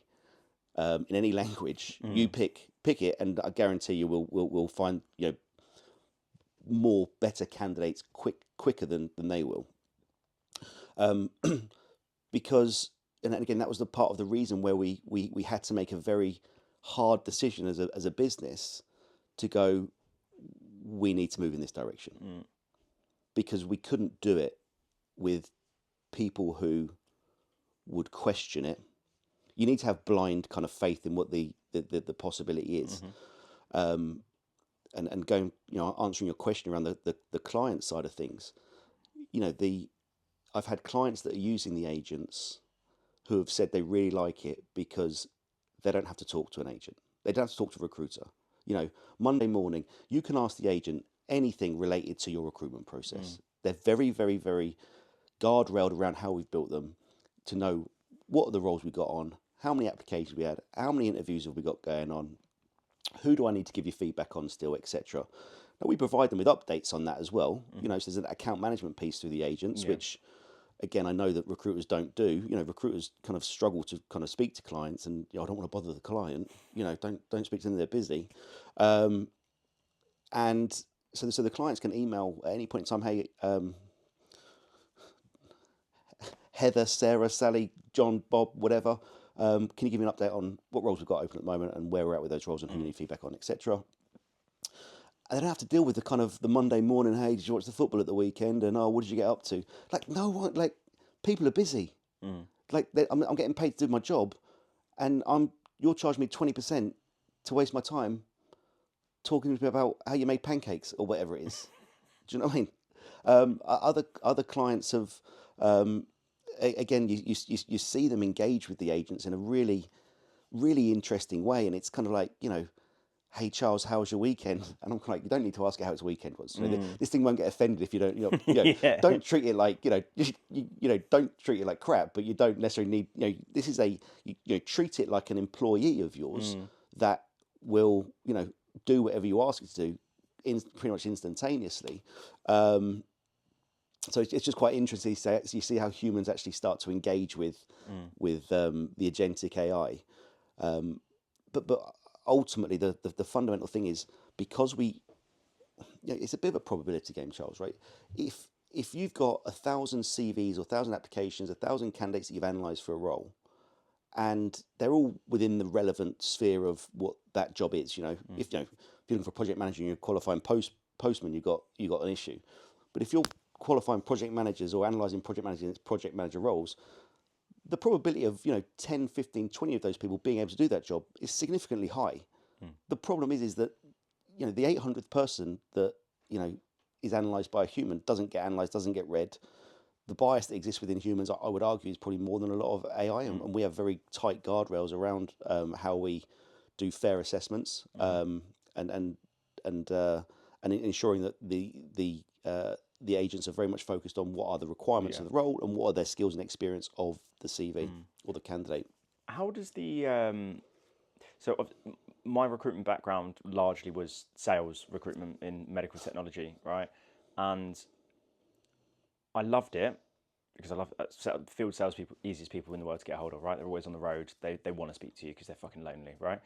in any language. You pick it, and I guarantee you we'll find more better candidates quicker than they will. Because, and again, that was the part of the reason where we had to make a very hard decision as a business to go, we need to move in this direction, because we couldn't do it with people who would question it. You need to have blind kind of faith in what the possibility is. And going, answering your question around the client side of things, I've had clients that are using the agents who have said they really like it because they don't have to talk to an agent. They don't have to talk to a recruiter. Monday morning, you can ask the agent anything related to your recruitment process. They're very, very, very guardrailed around how we've built them to know what are the roles we got on, how many applications we had, how many interviews have we got going on, who do I need to give you feedback on still, etc. Now, we provide them with updates on that as well. So there's an account management piece through the agents, which, again, I know that recruiters don't do. Recruiters kind of struggle to kind of speak to clients, and I don't want to bother the client. Don't speak to them; they're busy. And so the clients can email at any point in time, hey, Heather, Sarah, Sally, John, Bob, whatever. Can you give me an update on what roles we've got open at the moment and where we're at with those roles and who you need feedback on, etc. And they don't have to deal with the Monday morning, hey, did you watch the football at the weekend? And what did you get up to? Like, no one, like, people are busy. Like, I'm getting paid to do my job, and you're charging me 20% to waste my time talking to me about how you made pancakes or whatever it is. Do you know what I mean? Other clients have, again, you see them engage with the agents in a really, really interesting way, and it's kind of like, hey Charles, how was your weekend? And I'm like, you don't need to ask how his weekend was. This thing won't get offended if you don't. Don't treat it like don't treat it like crap, but you don't necessarily need. This is treat it like an employee of yours that will do whatever you ask it to do, pretty much instantaneously. So it's just quite interesting to you see how humans actually start to engage with the agentic AI. But ultimately, the fundamental thing is, because it's a bit of a probability game, Charles, right? If you've got 1,000 CVs or 1,000 applications, 1,000 candidates that you've analysed for a role, and they're all within the relevant sphere of what that job is, if you're looking for a project manager and you're qualifying postman, you got an issue. But if you're qualifying project managers or analysing project managers against project manager roles, the probability of 10, 15, 20 of those people being able to do that job is significantly high. The problem is that the 800th person that is analysed by a human doesn't get analysed, doesn't get read. The bias that exists within humans, I would argue, is probably more than a lot of AI, and we have very tight guardrails around how we do fair assessments, and ensuring that the agents are very much focused on what are the requirements of the role and what are their skills and experience of the CV or the candidate. How does my recruitment background largely was sales recruitment in medical technology, right? And I loved it because I love field salespeople, easiest people in the world to get a hold of, right? They're always on the road. They want to speak to you because they're fucking lonely, right?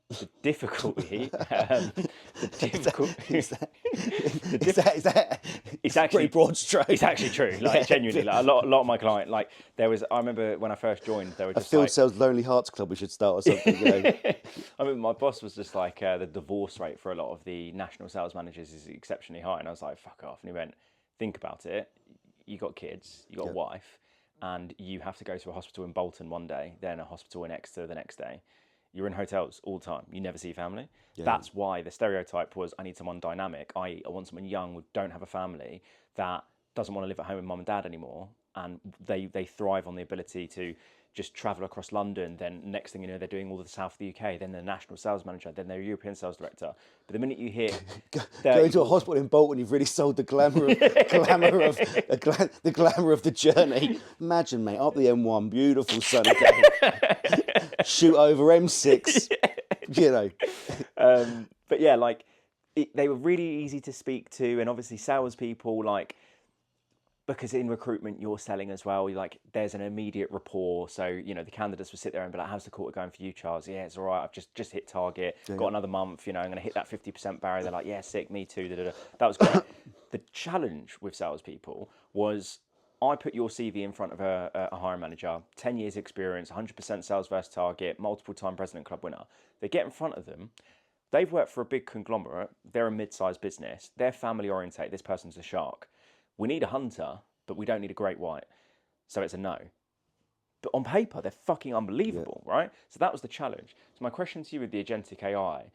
The difficulty, It's actually broad stroke. It's actually true. Like genuinely, like a lot of my clients, like I remember when I first joined, there were just a field sales Lonely Hearts Club. We should start or something. I mean, my boss was just like, the divorce rate for a lot of the national sales managers is exceptionally high, and I was like, fuck off. And he went, think about it. You got kids, you got a wife, and you have to go to a hospital in Bolton one day, then a hospital in Exeter the next day. You're in hotels all the time. You never see family. Yeah. That's why the stereotype was, I need someone dynamic. I want someone young who don't have a family, that doesn't want to live at home with mum and dad anymore. And they thrive on the ability to just travel across London. Then next thing you know, they're doing all the south of the UK. Then they're national sales manager. Then they're European sales director. But the minute you hear going to a hospital in Bolton, you've really sold the glamour of the journey. Imagine, mate, up the M1, beautiful sunny day, shoot over M6, But yeah, like they were really easy to speak to, and obviously salespeople, like, because in recruitment you're selling as well, like there's an immediate rapport. So the candidates would sit there and be like, how's the quarter going for you, Charles? Yeah, it's all right, I've just hit target, got another month, I'm going to hit that 50% barrier. They're like, yeah, sick, me too, that was great. The challenge with salespeople was, I put your CV in front of a hiring manager, 10 years experience, 100% sales versus target, multiple time President Club winner. They get in front of them, they've worked for a big conglomerate, they're a mid-sized business, they're family oriented, this person's a shark. We need a hunter, but we don't need a great white. So it's a no. But on paper, they're fucking unbelievable, right? So that was the challenge. So my question to you with the Agentic AI,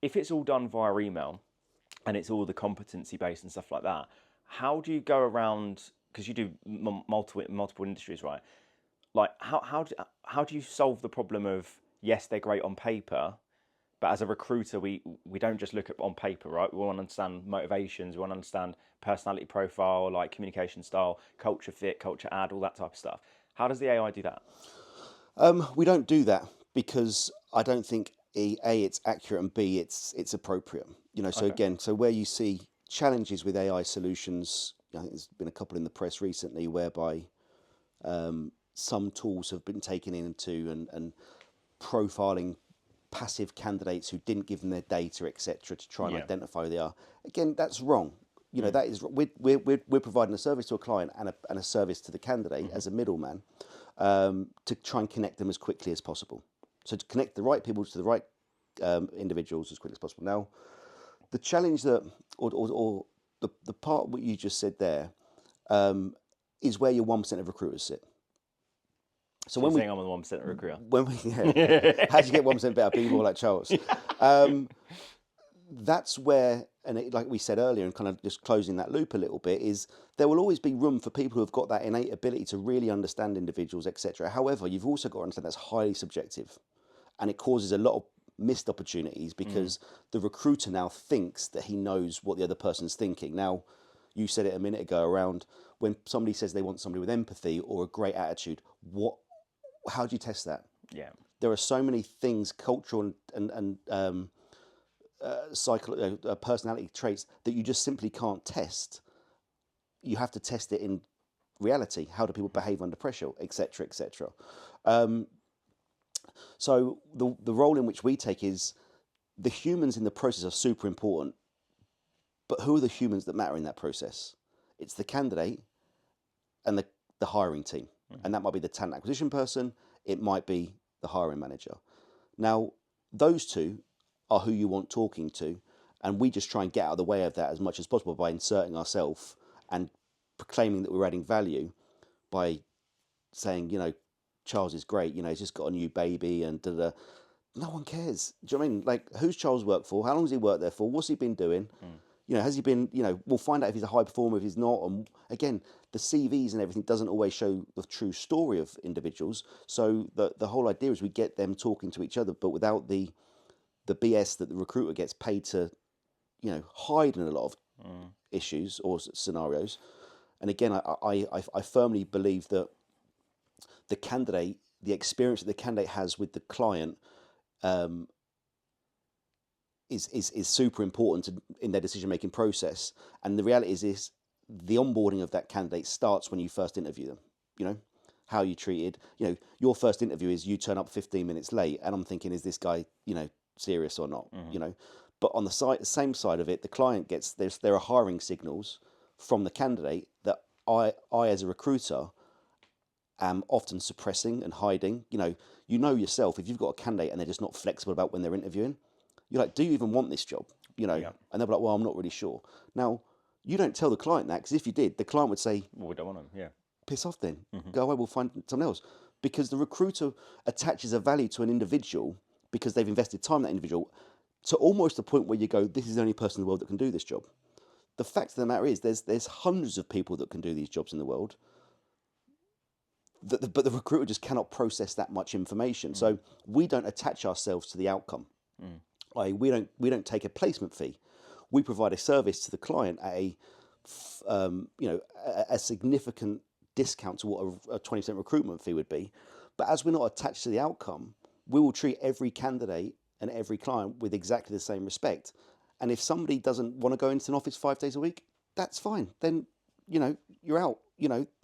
if it's all done via email and it's all the competency based and stuff like that, how do you go around, because you do multiple industries, right? Like how do you solve the problem of, yes, they're great on paper, but as a recruiter, we don't just look at on paper, right? We want to understand motivations, we want to understand personality profile, like communication style, culture fit, culture add, all that type of stuff. How does the AI do that? We don't do that because I don't think A, it's accurate, and B, it's appropriate. So where you see challenges with AI solutions, I think there's been a couple in the press recently whereby some tools have been taken into and profiling passive candidates who didn't give them their data, etc., to try and identify who they are. Again, that's wrong. That is, we're providing a service to a client and a service to the candidate as a middleman, to try and connect them as quickly as possible. So to connect the right people to the right individuals as quickly as possible. Now, the challenge that, or the part what you just said there, is where your 1% of recruiters sit. So when saying I'm a 1% recruiter. How do you get 1% better people like Charles? That's where, and like we said earlier, and kind of just closing that loop a little bit, is there will always be room for people who have got that innate ability to really understand individuals, etc. However, you've also got to understand that's highly subjective, and it causes a lot of missed opportunities because the recruiter now thinks that he knows what the other person's thinking. Now, you said it a minute ago around when somebody says they want somebody with empathy or a great attitude, how do you test that? Yeah, there are so many things, cultural and personality traits that you just simply can't test. You have to test it in reality. How do people behave under pressure, etc., etc. So the role in which we take is the humans in the process are super important, but who are the humans that matter in that process? It's the candidate and the hiring team. And that might be the talent acquisition person, it might be the hiring manager. Now, those two are who you want talking to, and we just try and get out of the way of that as much as possible by inserting ourselves and proclaiming that we're adding value by saying, Charles is great, he's just got a new baby and da-da. No one cares. Do you know what I mean? Like, who's Charles worked for? How long has he worked there for? What's he been doing? Has he been, we'll find out if he's a high performer, if he's not. And again, the CVs and everything doesn't always show the true story of individuals. So the whole idea is we get them talking to each other, but without the BS that the recruiter gets paid to, hide in a lot of issues or scenarios. And again, I firmly believe that the experience that the candidate has with the client is super important in their decision making process. And the reality is the onboarding of that candidate starts when you first interview them. How you treated. Your first interview is you turn up 15 minutes late, and I'm thinking, is this guy serious or not? But on the same side of it, the client gets there are hiring signals from the candidate that I as a recruiter am often suppressing and hiding. You know yourself, if you've got a candidate and they're just not flexible about when they're interviewing, you're like, do you even want this job? And they'll be like, well, I'm not really sure. Now, you don't tell the client that, because if you did, the client would say, well, we don't want them, piss off then. Go away, we'll find someone else. Because the recruiter attaches a value to an individual because they've invested time in that individual to almost the point where you go, this is the only person in the world that can do this job. The fact of the matter is there's hundreds of people that can do these jobs in the world, but the recruiter just cannot process that much information. So we don't attach ourselves to the outcome. We don't take a placement fee. We provide a service to the client at a significant discount to what a 20% recruitment fee would be. But as we're not attached to the outcome, we will treat every candidate and every client with exactly the same respect. And if somebody doesn't want to go into an office 5 days a week, that's fine. Then, you're out.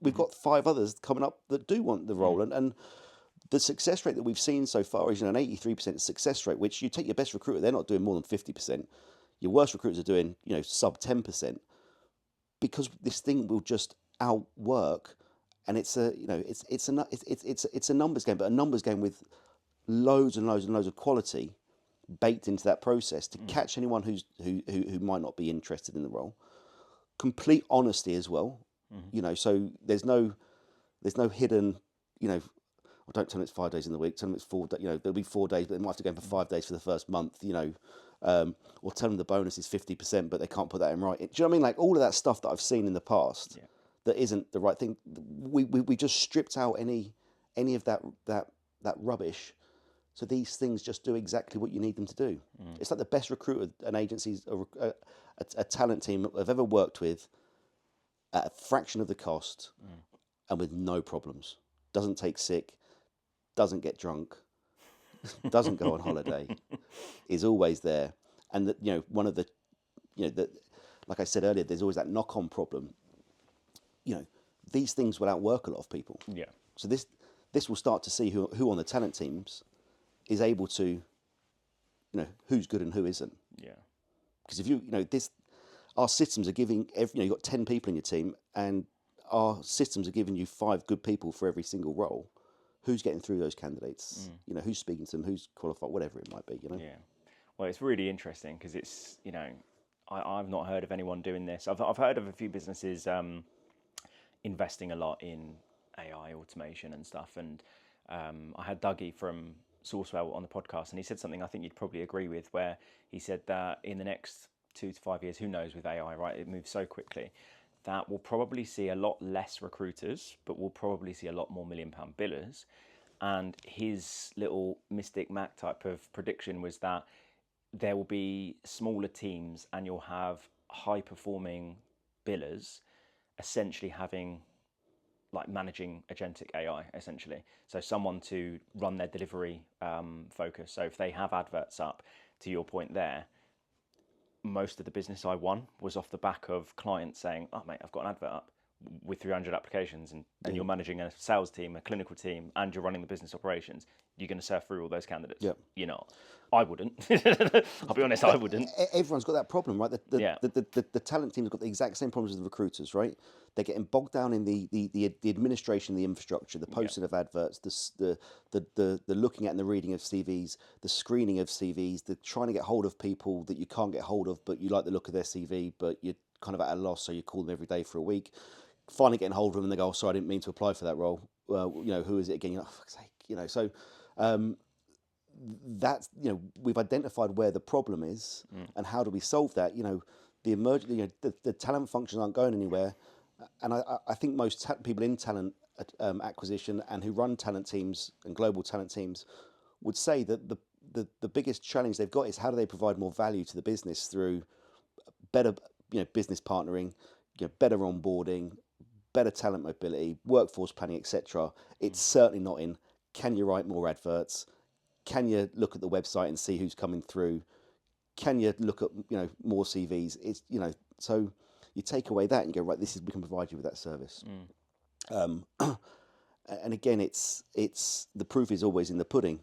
We've got 5 others coming up that do want the role. And the success rate that we've seen so far is an 83% success rate, which you take your best recruiter, they're not doing more than 50%. Your worst recruiters are doing, sub 10%, because this thing will just outwork. And it's a numbers game, but a numbers game with loads and loads and loads of quality baked into that process to catch anyone who might not be interested in the role. Complete honesty as well. So there's no hidden, well, don't tell them it's 5 days in the week, tell them it's 4 days, there'll be 4 days, but they might have to go in for 5 days for the first month, or tell them the bonus is 50%, but they can't put that in writing. Do you know what I mean? Like, all of that stuff that I've seen in the past that isn't the right thing. We just stripped out any of that rubbish. So these things just do exactly what you need them to do. It's like the best recruiter an agencies, a talent team I've ever worked with, at a fraction of the cost and with no problems. Doesn't take sick, doesn't get drunk, doesn't go on holiday, is always there. And one of the, like I said earlier, there's always that knock-on problem. These things will outwork a lot of people. Yeah. So this will start to see who on the talent teams is able to, who's good and who isn't. Yeah. Because if our systems are giving you've got 10 people in your team, and our systems are giving you 5 good people for every single role. Who's getting through those candidates? Who's speaking to them? Who's qualified? Whatever it might be. Yeah. Well, it's really interesting because it's I've not heard of anyone doing this. I've heard of a few businesses investing a lot in AI automation and stuff. And I had Dougie from Sourcewell on the podcast, and he said something I think you'd probably agree with, where he said that in the next 2 to 5 years, who knows with AI, right? It moves so quickly that we'll probably see a lot less recruiters, but we'll probably see a lot more £1 million billers. And his little Mystic Mac type of prediction was that there will be smaller teams and you'll have high performing billers essentially having managing agentic AI, essentially. So someone to run their delivery focus. So if they have adverts up, to your point there, most of the business I won was off the back of clients saying, oh mate, I've got an advert up with 300 applications and you're managing a sales team, a clinical team, and you're running the business operations. You're going to surf through all those candidates. Yep. You're not. I wouldn't. I'll be honest, I wouldn't. Everyone's got that problem, right? The talent team's got the exact same problems as the recruiters, right? They're getting bogged down in the administration, the infrastructure, the posting of adverts, the looking at and the reading of CVs, the screening of CVs, the trying to get hold of people that you can't get hold of, but you like the look of their CV, but you're kind of at a loss, so you call them every day for a week. Finally getting hold of them and they go, oh, sorry, I didn't mean to apply for that role. well, who is it again? Oh, fuck's sake, so that's, we've identified where the problem is and how do we solve that. The talent functions aren't going anywhere, and I think most people in talent acquisition and who run talent teams and global talent teams would say that the biggest challenge they've got is how do they provide more value to the business through better business partnering, better onboarding, better talent mobility, workforce planning, etc. It's certainly not in can you write more adverts, can you look at the website and see who's coming through, can you look at more CVs. It's so you take away that and you go, right, we can provide you with that service. And again, it's the proof is always in the pudding.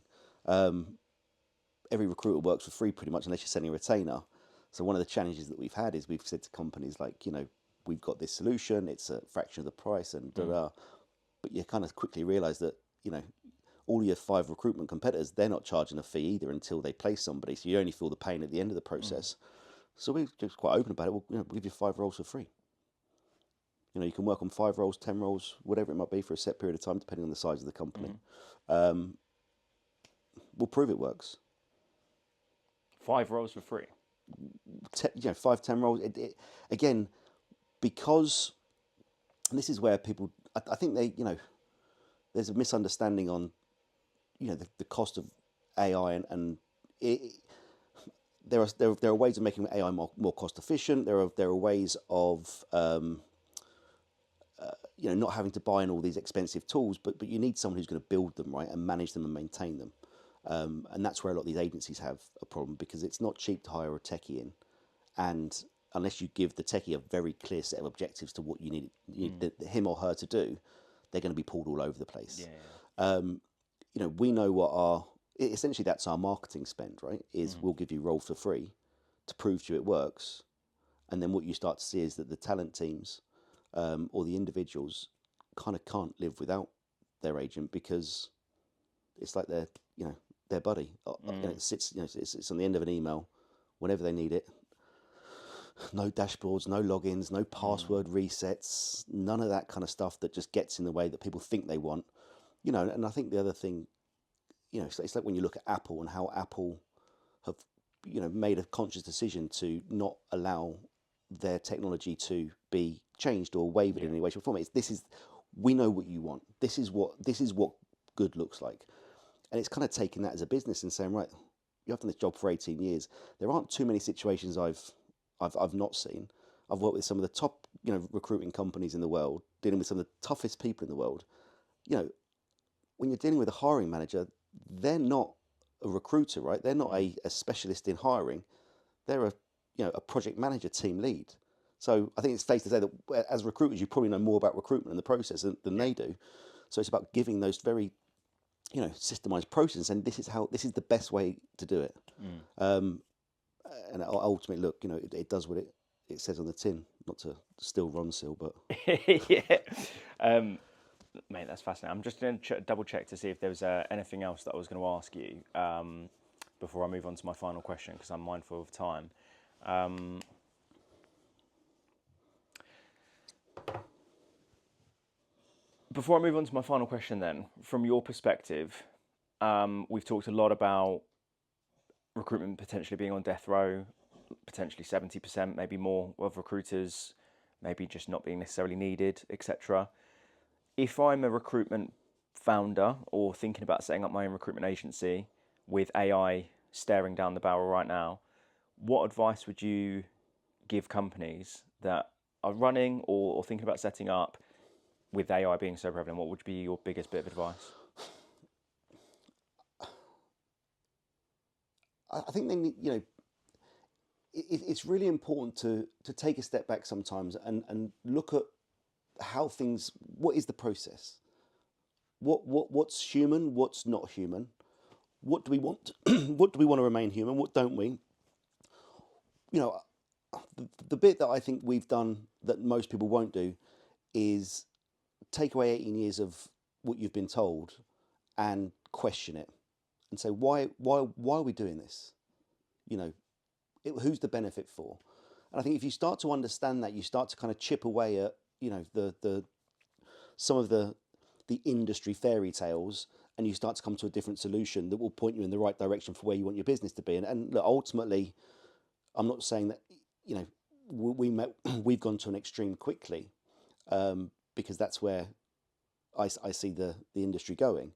Every recruiter works for free pretty much unless you're sending a retainer. So one of the challenges that we've had is we've said to companies like, we've got this solution, it's a fraction of the price and but you kind of quickly realise that, all your 5 recruitment competitors, they're not charging a fee either until they place somebody. So you only feel the pain at the end of the process. So we're just quite open about it. We'll give you 5 roles for free. You can work on 5 roles, 10 roles, whatever it might be for a set period of time, depending on the size of the company. We'll prove it works. 5 roles for free. 5, 10 roles. Again, because, and this is where people, I think there's a misunderstanding on, the cost of AI and there are ways of making AI more cost efficient. There are ways of not having to buy in all these expensive tools, but you need someone who's going to build them, right, and manage them and maintain them. And that's where a lot of these agencies have a problem, because it's not cheap to hire a techie in, and unless you give the techie a very clear set of objectives to what you need him or her to do, they're going to be pulled all over the place. We know what essentially that's our marketing spend, right? Is we'll give you roles for free to prove to you it works, and then what you start to see is that the talent teams or the individuals kind of can't live without their agent, because it's like their buddy. It sits it's on the end of an email whenever they need it. No dashboards, no logins, no password resets, none of that kind of stuff that just gets in the way that people think they want. And I think the other thing, it's like when you look at Apple and how Apple have, made a conscious decision to not allow their technology to be changed or wavered in any way, shape, or form. We know what you want. This is what good looks like. And it's kind of taking that as a business and saying, right, you've done this job for 18 years. There aren't too many situations I've not seen. I've worked with some of the top, recruiting companies in the world, dealing with some of the toughest people in the world. When you're dealing with a hiring manager, they're not a recruiter, right? They're not a specialist in hiring. They're a project manager, team lead. So I think it's safe to say that as recruiters, you probably know more about recruitment and the process than they do. So it's about giving those very, systemized processes, and this is the best way to do it. And ultimately, look, it does what it says on the tin. Not to steal Ron's seal, but mate, that's fascinating. I'm just going to double check to see if there was anything else that I was going to ask you before I move on to my final question, because I'm mindful of time. Before I move on to my final question, then, from your perspective, we've talked a lot about recruitment potentially being on death row, potentially 70%, maybe more, of recruiters maybe just not being necessarily needed, etc. If I'm a recruitment founder or thinking about setting up my own recruitment agency with AI staring down the barrel right now, what advice would you give companies that are running or thinking about setting up with AI being so prevalent? What would be your biggest bit of advice? I think they need, it's really important to take a step back sometimes and look at what is the process? What's human? What's not human? What do we want? What do we want to remain human? What don't we? The bit that I think we've done that most people won't do is take away 18 years of what you've been told and question it and say, why are we doing this? Who's the benefit for? And I think if you start to understand that, you start to kind of chip away at, some of the the industry fairy tales, and you start to come to a different solution that will point you in the right direction for where you want your business to be. And look, ultimately, I'm not saying that, you know, we've gone to an extreme quickly, because that's where I see the industry going.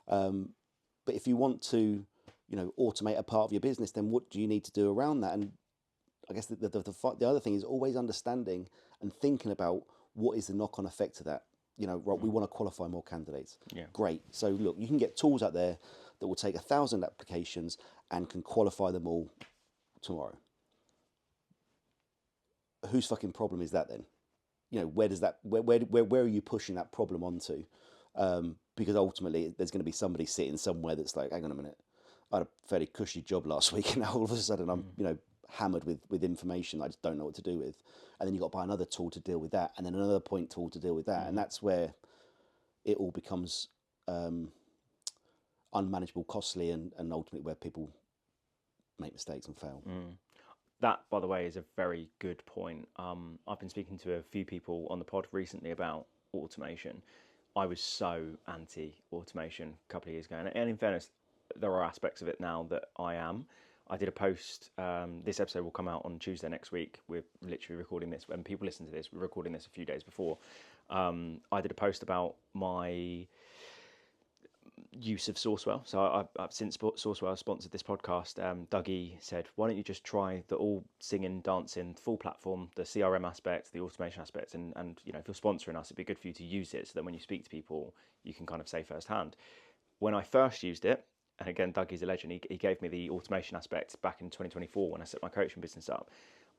But if you want to, you know, automate a part of your business, then what do you need to do around that? And I guess the other thing is always understanding and thinking about what is the knock-on effect of that. You know, right, we want to qualify more candidates. Yeah. Great. So look, you can get tools out there that will take 1,000 applications and can qualify them all tomorrow. Whose fucking problem is that then? You know, where are you pushing that problem onto? Because ultimately there's going to be somebody sitting somewhere that's like, hang on a minute, I had a fairly cushy job last week, and now all of a sudden I'm, you know, hammered with information I just don't know what to do with. And then you've got to buy another tool to deal with that, and then another point tool to deal with that. And that's where it all becomes unmanageable, costly, and ultimately where people make mistakes and fail. That, by the way, is a very good point. I've been speaking to a few people on the pod recently about automation. I was so anti-automation a couple of years ago. And in fairness, there are aspects of it now that I am. I did a post, this episode will come out on Tuesday next week. We're literally recording this. When people listen to this, we're recording this a few days before. I did a post about my use of Sourcewell. So I've since Sourcewell sponsored this podcast. Dougie said, why don't you just try the all singing, dancing, full platform, the CRM aspect, the automation aspects, and you know, if you're sponsoring us, it'd be good for you to use it so that when you speak to people, you can kind of say firsthand. When I first used it, and again, Dougie's a legend, he gave me the automation aspect back in 2024 when I set my coaching business up.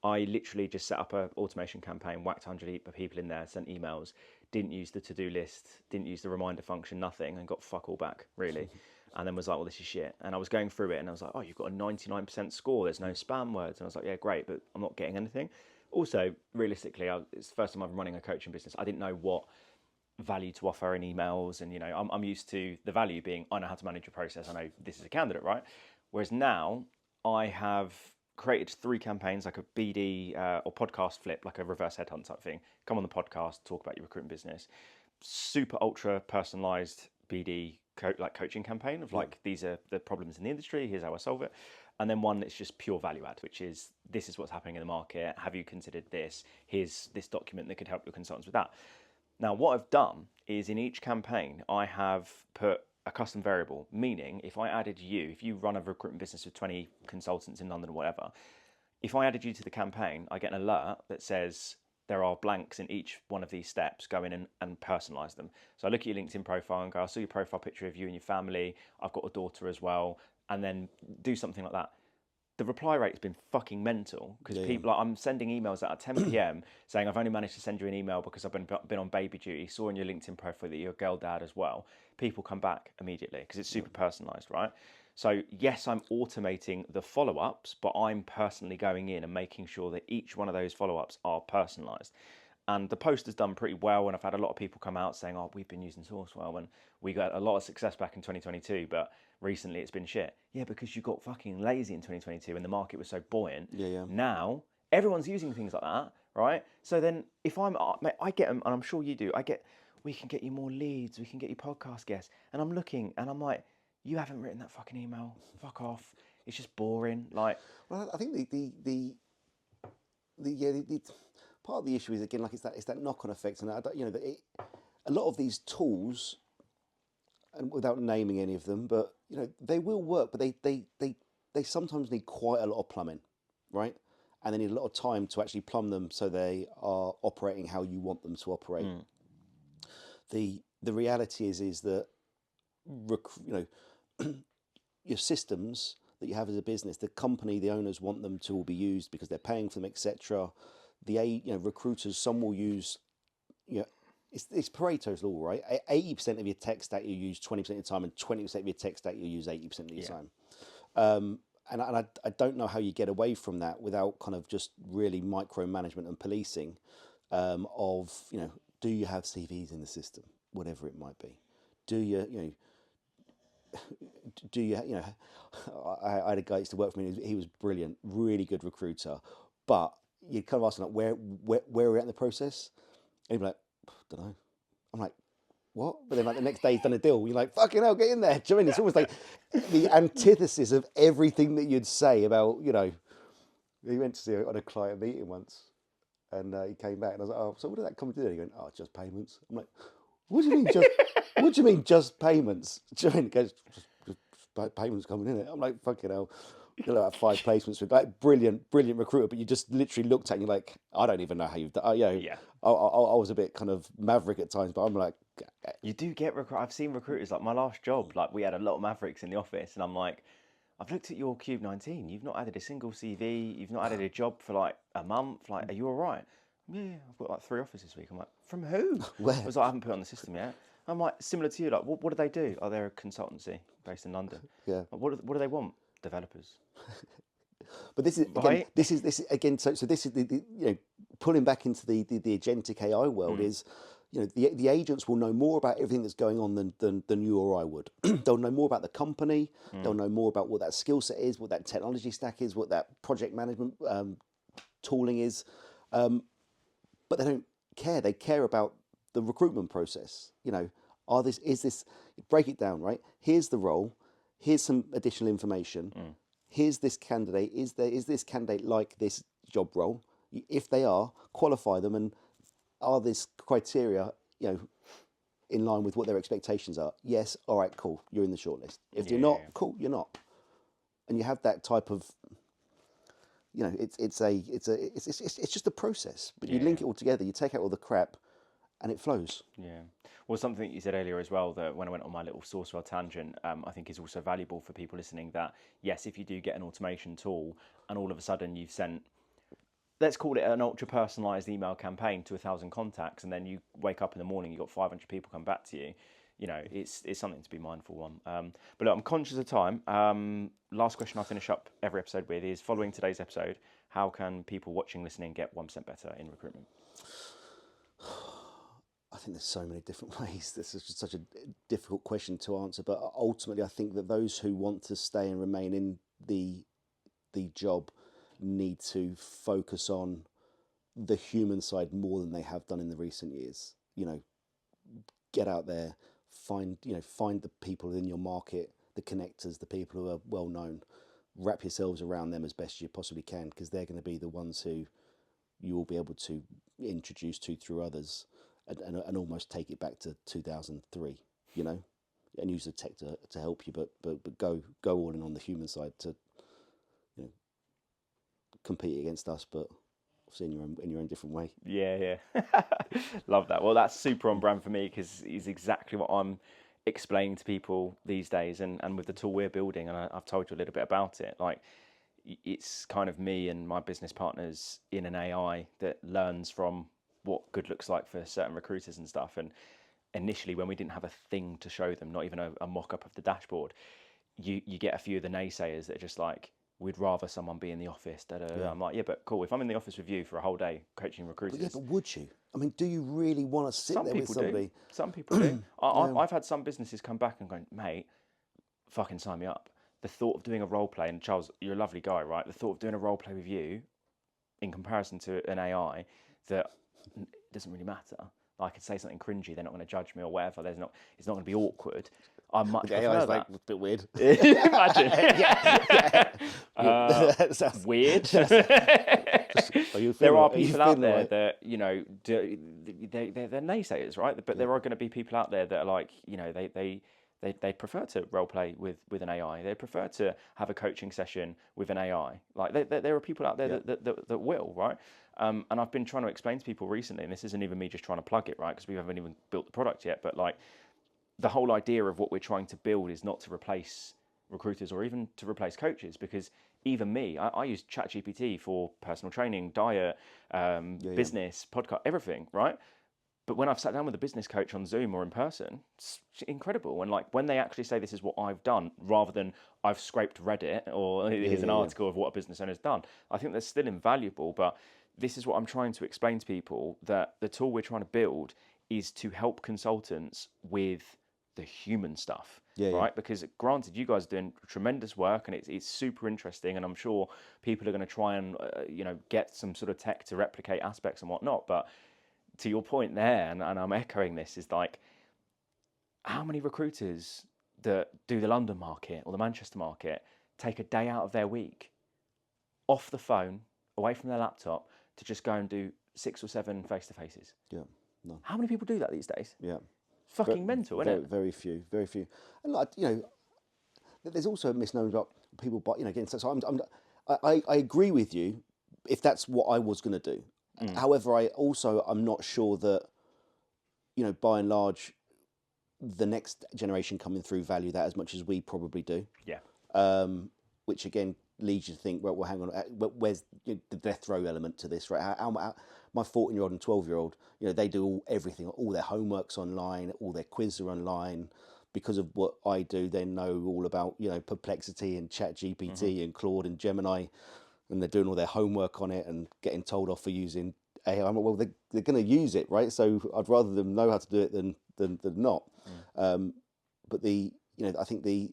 I literally just set up an automation campaign, whacked 100 people in there, sent emails, didn't use the to-do list, didn't use the reminder function, nothing, and got fuck all back, really. And then was like, well, this is shit. And I was going through it and I was like, oh, you've got a 99% score. There's no spam words. And I was like, yeah, great, but I'm not getting anything. Also, realistically, it's the first time I'm running a coaching business. I didn't know what value to offer in emails. And, you know, I'm used to the value being, I know how to manage a process. I know this is a candidate, right? Whereas now I have created 3 campaigns, like a BD or podcast flip, like a reverse headhunt type thing. Come on the podcast, talk about your recruitment business. Super ultra personalized BD coaching campaign of like, these are the problems in the industry, here's how I solve it. And then one that's just pure value add, which is, this is what's happening in the market. Have you considered this? Here's this document that could help your consultants with that. Now, what I've done is in each campaign, I have put a custom variable, meaning if I added you, if you run a recruitment business with 20 consultants in London or whatever, if I added you to the campaign, I get an alert that says there are blanks in each one of these steps, go in and personalize them. So I look at your LinkedIn profile and go, I saw your profile picture of you and your family. I've got a daughter as well. And then do something like that. The reply rate has been fucking mental because people, like, I'm sending emails out at 10 p.m. saying I've only managed to send you an email because I've been on baby duty. Saw in your LinkedIn profile that you're a girl dad as well. People come back immediately because it's super personalized, right? So yes, I'm automating the follow-ups, but I'm personally going in and making sure that each one of those follow-ups are personalized. And the post has done pretty well, and I've had a lot of people come out saying, oh, we've been using Sourcewell, and we got a lot of success back in 2022, but recently it's been shit. Yeah, because you got fucking lazy in 2022 and the market was so buoyant. Now, everyone's using things like that, right? So then if mate, I get them, and I'm sure you do, we can get you more leads, we can get you podcast guests, and I'm looking, and I'm like, you haven't written that fucking email, fuck off. It's just boring. Like, well, I think the part of the issue is, again, like, it's that knock-on effect, and a lot of these tools, and without naming any of them, but you know, they will work, but they sometimes need quite a lot of plumbing, right? And they need a lot of time to actually plumb them so they are operating how you want them to operate. The reality is that your systems that you have as a business, the company, the owners want them to all be used because they're paying for them, etc. Recruiters, some will use, it's Pareto's law, right? 80% of your tech stack you use 20% of the time, and 20% of your tech stack you use 80% of your time. And I don't know how you get away from that without kind of just really micromanagement and policing of, do you have CVs in the system, whatever it might be? I had a guy who used to work for me. He was brilliant, really good recruiter, but you'd kind of ask him, like, where we're at in the process, and he'd be like, don't know. I'm like, what? But then like the next day he's done a deal. You're like, fucking hell, get in there. Do you know what I mean? It's almost like the antithesis of everything that you'd say about, you know, he went to see on a client meeting once and he came back and I was like, oh, so what did that come to do? He went, oh, just payments. I'm like, what do you mean just, what do you mean just payments? Do you know what I mean? He goes, just payments coming in it. I'm like, fucking hell. You know, like 5 placements with like brilliant recruiter, but you just literally looked at and you're like, I don't even know how you've done. I was a bit kind of maverick at times, but I'm like, you do get I've seen recruiters like my last job. Like we had a lot of mavericks in the office, and I'm like, I've looked at your Cube 19. You've not added a single CV. You've not added a job for like a month. Like, are you all right? Yeah, I've got like 3 offers this week. I'm like, from who? Where? I was like, I haven't put it on the system yet. I'm like, similar to you. Like, what do they do? Oh, they're a consultancy based in London. Yeah. Like, what do they want? Developers. But this is again, Right? this is again. So this is the you know, pulling back into the agentic AI world is, you know, the agents will know more about everything that's going on than you or I would. They'll know more about the company. They'll know more about what that skill set is, what that technology stack is, what that project management tooling is. But they don't care. They care about the recruitment process. You know, is this, break it down, right? Here's the role. Here's some additional information. Here's this candidate. Is this candidate like this job role? If they are, qualify them, and are this criteria, you know, in line with what their expectations are? Yes. All right. Cool. You're in the shortlist. If you're not, cool. You're not. And you have that type of, you know, it's just a process. But you link it all together. You take out all the crap, and it flows. Yeah. Well, something you said earlier as well, that when I went on my little Sourcewell tangent, I think is also valuable for people listening, that yes, if you do get an automation tool and all of a sudden you've sent, let's call it an ultra personalized email campaign to 1,000 contacts, and then you wake up in the morning, you've got 500 people come back to you, you know, it's something to be mindful on. But look, I'm conscious of time. Last question I finish up every episode with is, following today's episode, how can people watching, listening get 1% better in recruitment? I think there's so many different ways. This is just such a difficult question to answer, but ultimately I think that those who want to stay and remain in the job need to focus on the human side more than they have done in the recent years. You know, get out there, find the people in your market, the connectors, the people who are well known, wrap yourselves around them as best you possibly can, because they're going to be the ones who you will be able to introduce to through others. And almost take it back to 2003, you know, and use the tech to help you, but go all in on the human side to, you know, compete against us, but obviously in your own different way. Yeah. Love that. Well, that's super on brand for me, because it's exactly what I'm explaining to people these days, and with the tool we're building, and I've told you a little bit about it. Like, it's kind of me and my business partners in an AI that learns from what good looks like for certain recruiters and stuff. And initially, when we didn't have a thing to show them, not even a mock-up of the dashboard, you get a few of the naysayers that are just like, we'd rather someone be in the office. Yeah. I'm like, yeah, but cool. If I'm in the office with you for a whole day coaching recruiters. But would you? I mean, do you really want to sit there with somebody? Some people do. I've had some businesses come back and go, mate, fucking sign me up. The thought of doing a role play, and Charles, you're a lovely guy, right? The thought of doing a role play with you in comparison to an AI, that it doesn't really matter. I could say something cringy, they're not going to judge me or whatever. It's not going to be awkward. I much prefer AI's that. like, it's a bit weird. Imagine. Weird. There are people out there that, you know, they're naysayers, right? But there are going to be people out there that are like, you know, they prefer to role play with an AI. They prefer to have a coaching session with an AI. Like there are people out there that will, right? And I've been trying to explain to people recently, and this isn't even me just trying to plug it, right? Because we haven't even built the product yet. But like, the whole idea of what we're trying to build is not to replace recruiters or even to replace coaches, because even me, I use ChatGPT for personal training, diet, business, podcast, everything, right? But when I've sat down with a business coach on Zoom or in person, it's incredible. And like, when they actually say this is what I've done, rather than I've scraped Reddit or here's an article of what a business owner's done, I think that's still invaluable. But this is what I'm trying to explain to people, that the tool we're trying to build is to help consultants with the human stuff, right? Because granted, you guys are doing tremendous work, and it's super interesting, and I'm sure people are going to try and get some sort of tech to replicate aspects and whatnot. But to your point there, and I'm echoing this, is like, how many recruiters that do the London market or the Manchester market take a day out of their week, off the phone, away from their laptop, to just go and do 6 or 7 face-to-faces? Yeah, no. How many people do that these days? Yeah. Fucking mental, isn't it? Very few. And like, you know, there's also a misnomer about people, but, you know, again, so I agree with you if that's what I was going to do. However, I'm not sure that, you know, by and large, the next generation coming through value that as much as we probably do. Yeah. Which again leads you to think, well, hang on, where's the death row element to this, right? How my 14-year-old and 12-year-old, you know, they do everything, all their homework's online, all their quizzes are online. Because of what I do, they know all about, you know, Perplexity and ChatGPT and Claude and Gemini, and they're doing all their homework on it and getting told off for using AI. Well, they're going to use it, right? So I'd rather them know how to do it than not. But I think the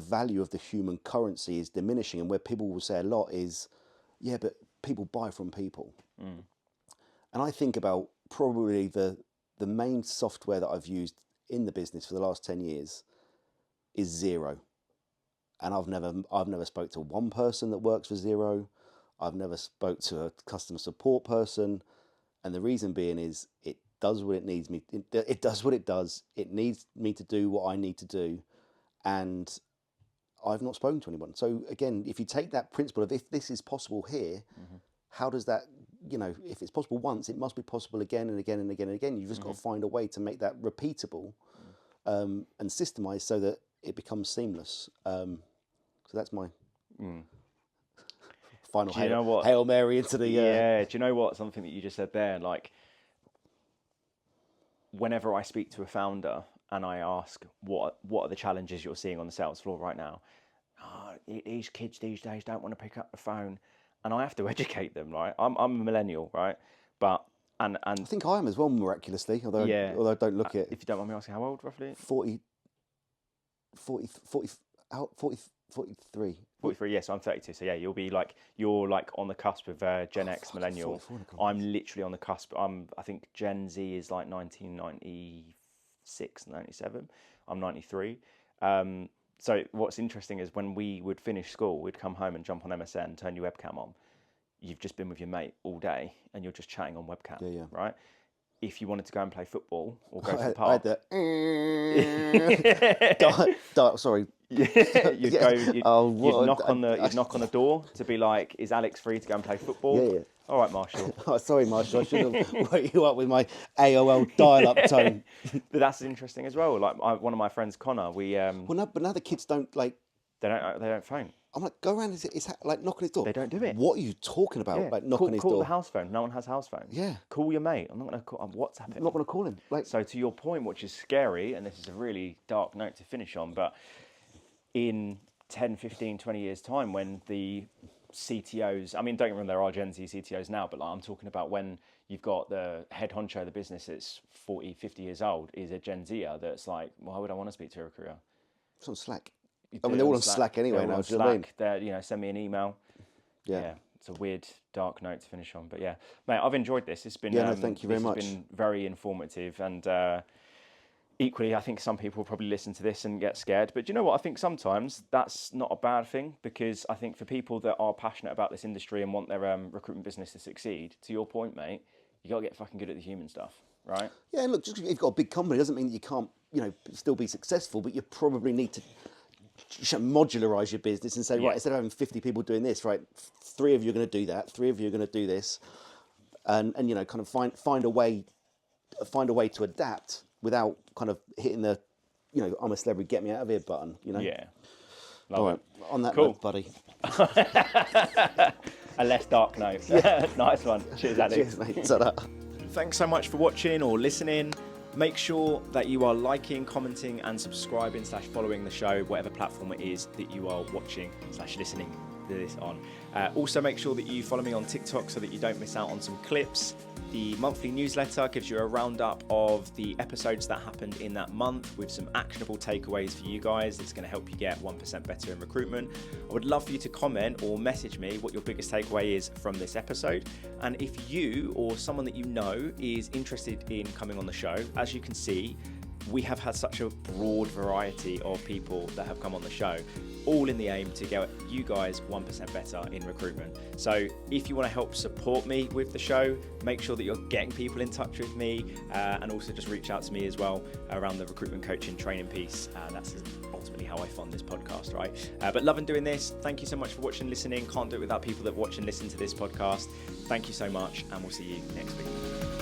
value of the human currency is diminishing, and where people will say a lot is, yeah, but people buy from people. And I think about probably the main software that I've used in the business for the last 10 years is Xero. And I've never spoke to one person that works for Xero. I've never spoke to a customer support person. And the reason being is it does what it needs me. It does what it does. It needs me to do what I need to do. And I've not spoken to anyone. So again, if you take that principle of if this is possible here, how does that, you know, if it's possible once, it must be possible again and again and again and again. You've just got to find a way to make that repeatable and systemized so that it becomes seamless. So that's my final Hail Mary into the... Yeah, do you know what? Something that you just said there, like, whenever I speak to a founder and I ask, what are the challenges you're seeing on the sales floor right now? These kids these days don't want to pick up the phone. And I have to educate them, right? I'm a millennial, right? But and I think I am as well, miraculously, although I don't look it. If you don't mind me asking, how old roughly? 43. 43, yes, I'm 32. So yeah, you're like on the cusp of Gen X millennial. I'm literally on the cusp. I think Gen Z is like 1996, 97. I'm 93. So what's interesting is when we would finish school, we'd come home and jump on MSN, turn your webcam on. You've just been with your mate all day and you're just chatting on webcam, right? If you wanted to go and play football or go to the park... I had the... Sorry. You'd knock on the door to be like, is Alex free to go and play football? Yeah. All right, Marshall. Oh, sorry, Marshall. I should have woke you up with my AOL dial-up tone. But that's interesting as well. Like one of my friends, Connor, we... but now the kids don't like... They don't phone. I'm like, go around, it's like knock on his door. They don't do it. What are you talking about? Yeah. Like knock on his door. Call the house phone. No one has house phones. Yeah. Call your mate. I'm not going to call. I'm WhatsApping. I'm not going to call him. Like, so to your point, which is scary, and this is a really dark note to finish on, but in 10, 15, 20 years' time, when the CTOs, I mean, don't get me wrong, there are Gen Z CTOs now, but like, I'm talking about when you've got the head honcho of the business that's 40, 50 years old, is a Gen Zer that's like, why would I want to speak to a recruiter? It's on Slack. I mean, they're all on Slack anyway now. Do you know what I mean? They're, send me an email. Yeah. It's a weird, dark note to finish on. But yeah, mate, I've enjoyed this. It's been thank you very much. It's been very informative, and equally, I think some people will probably listen to this and get scared. But do you know what? I think sometimes that's not a bad thing, because I think for people that are passionate about this industry and want their recruitment business to succeed, to your point, mate, you got to get fucking good at the human stuff, right? Yeah, and look, just because you've got a big company doesn't mean that you can't, still be successful, but you probably need to modularize your business and say, right, instead of having 50 people doing this, right, 3 of you are going to do that, 3 of you are going to do this, and kind of find a way to adapt without kind of hitting the, I'm a celebrity, get me out of here button, Yeah. All right, on that note, buddy. A less dark note. Nice one. Cheers, Alex. Cheers, mate. Ta-da. Thanks so much for watching or listening. Make sure that you are liking, commenting and subscribing / following the show, whatever platform it is that you are watching / listening to this on. Also make sure that you follow me on TikTok so that you don't miss out on some clips. The monthly newsletter gives you a roundup of the episodes that happened in that month with some actionable takeaways for you guys. It's going to help you get 1% better in recruitment. I would love for you to comment or message me what your biggest takeaway is from this episode. And if you or someone that you know is interested in coming on the show, as you can see, we have had such a broad variety of people that have come on the show, all in the aim to get you guys 1% better in recruitment. So if you want to help support me with the show, make sure that you're getting people in touch with me, and also just reach out to me as well around the recruitment coaching training piece. That's ultimately how I fund this podcast, right? But loving doing this. Thank you so much for watching and listening. Can't do it without people that watch and listen to this podcast. Thank you so much, and we'll see you next week.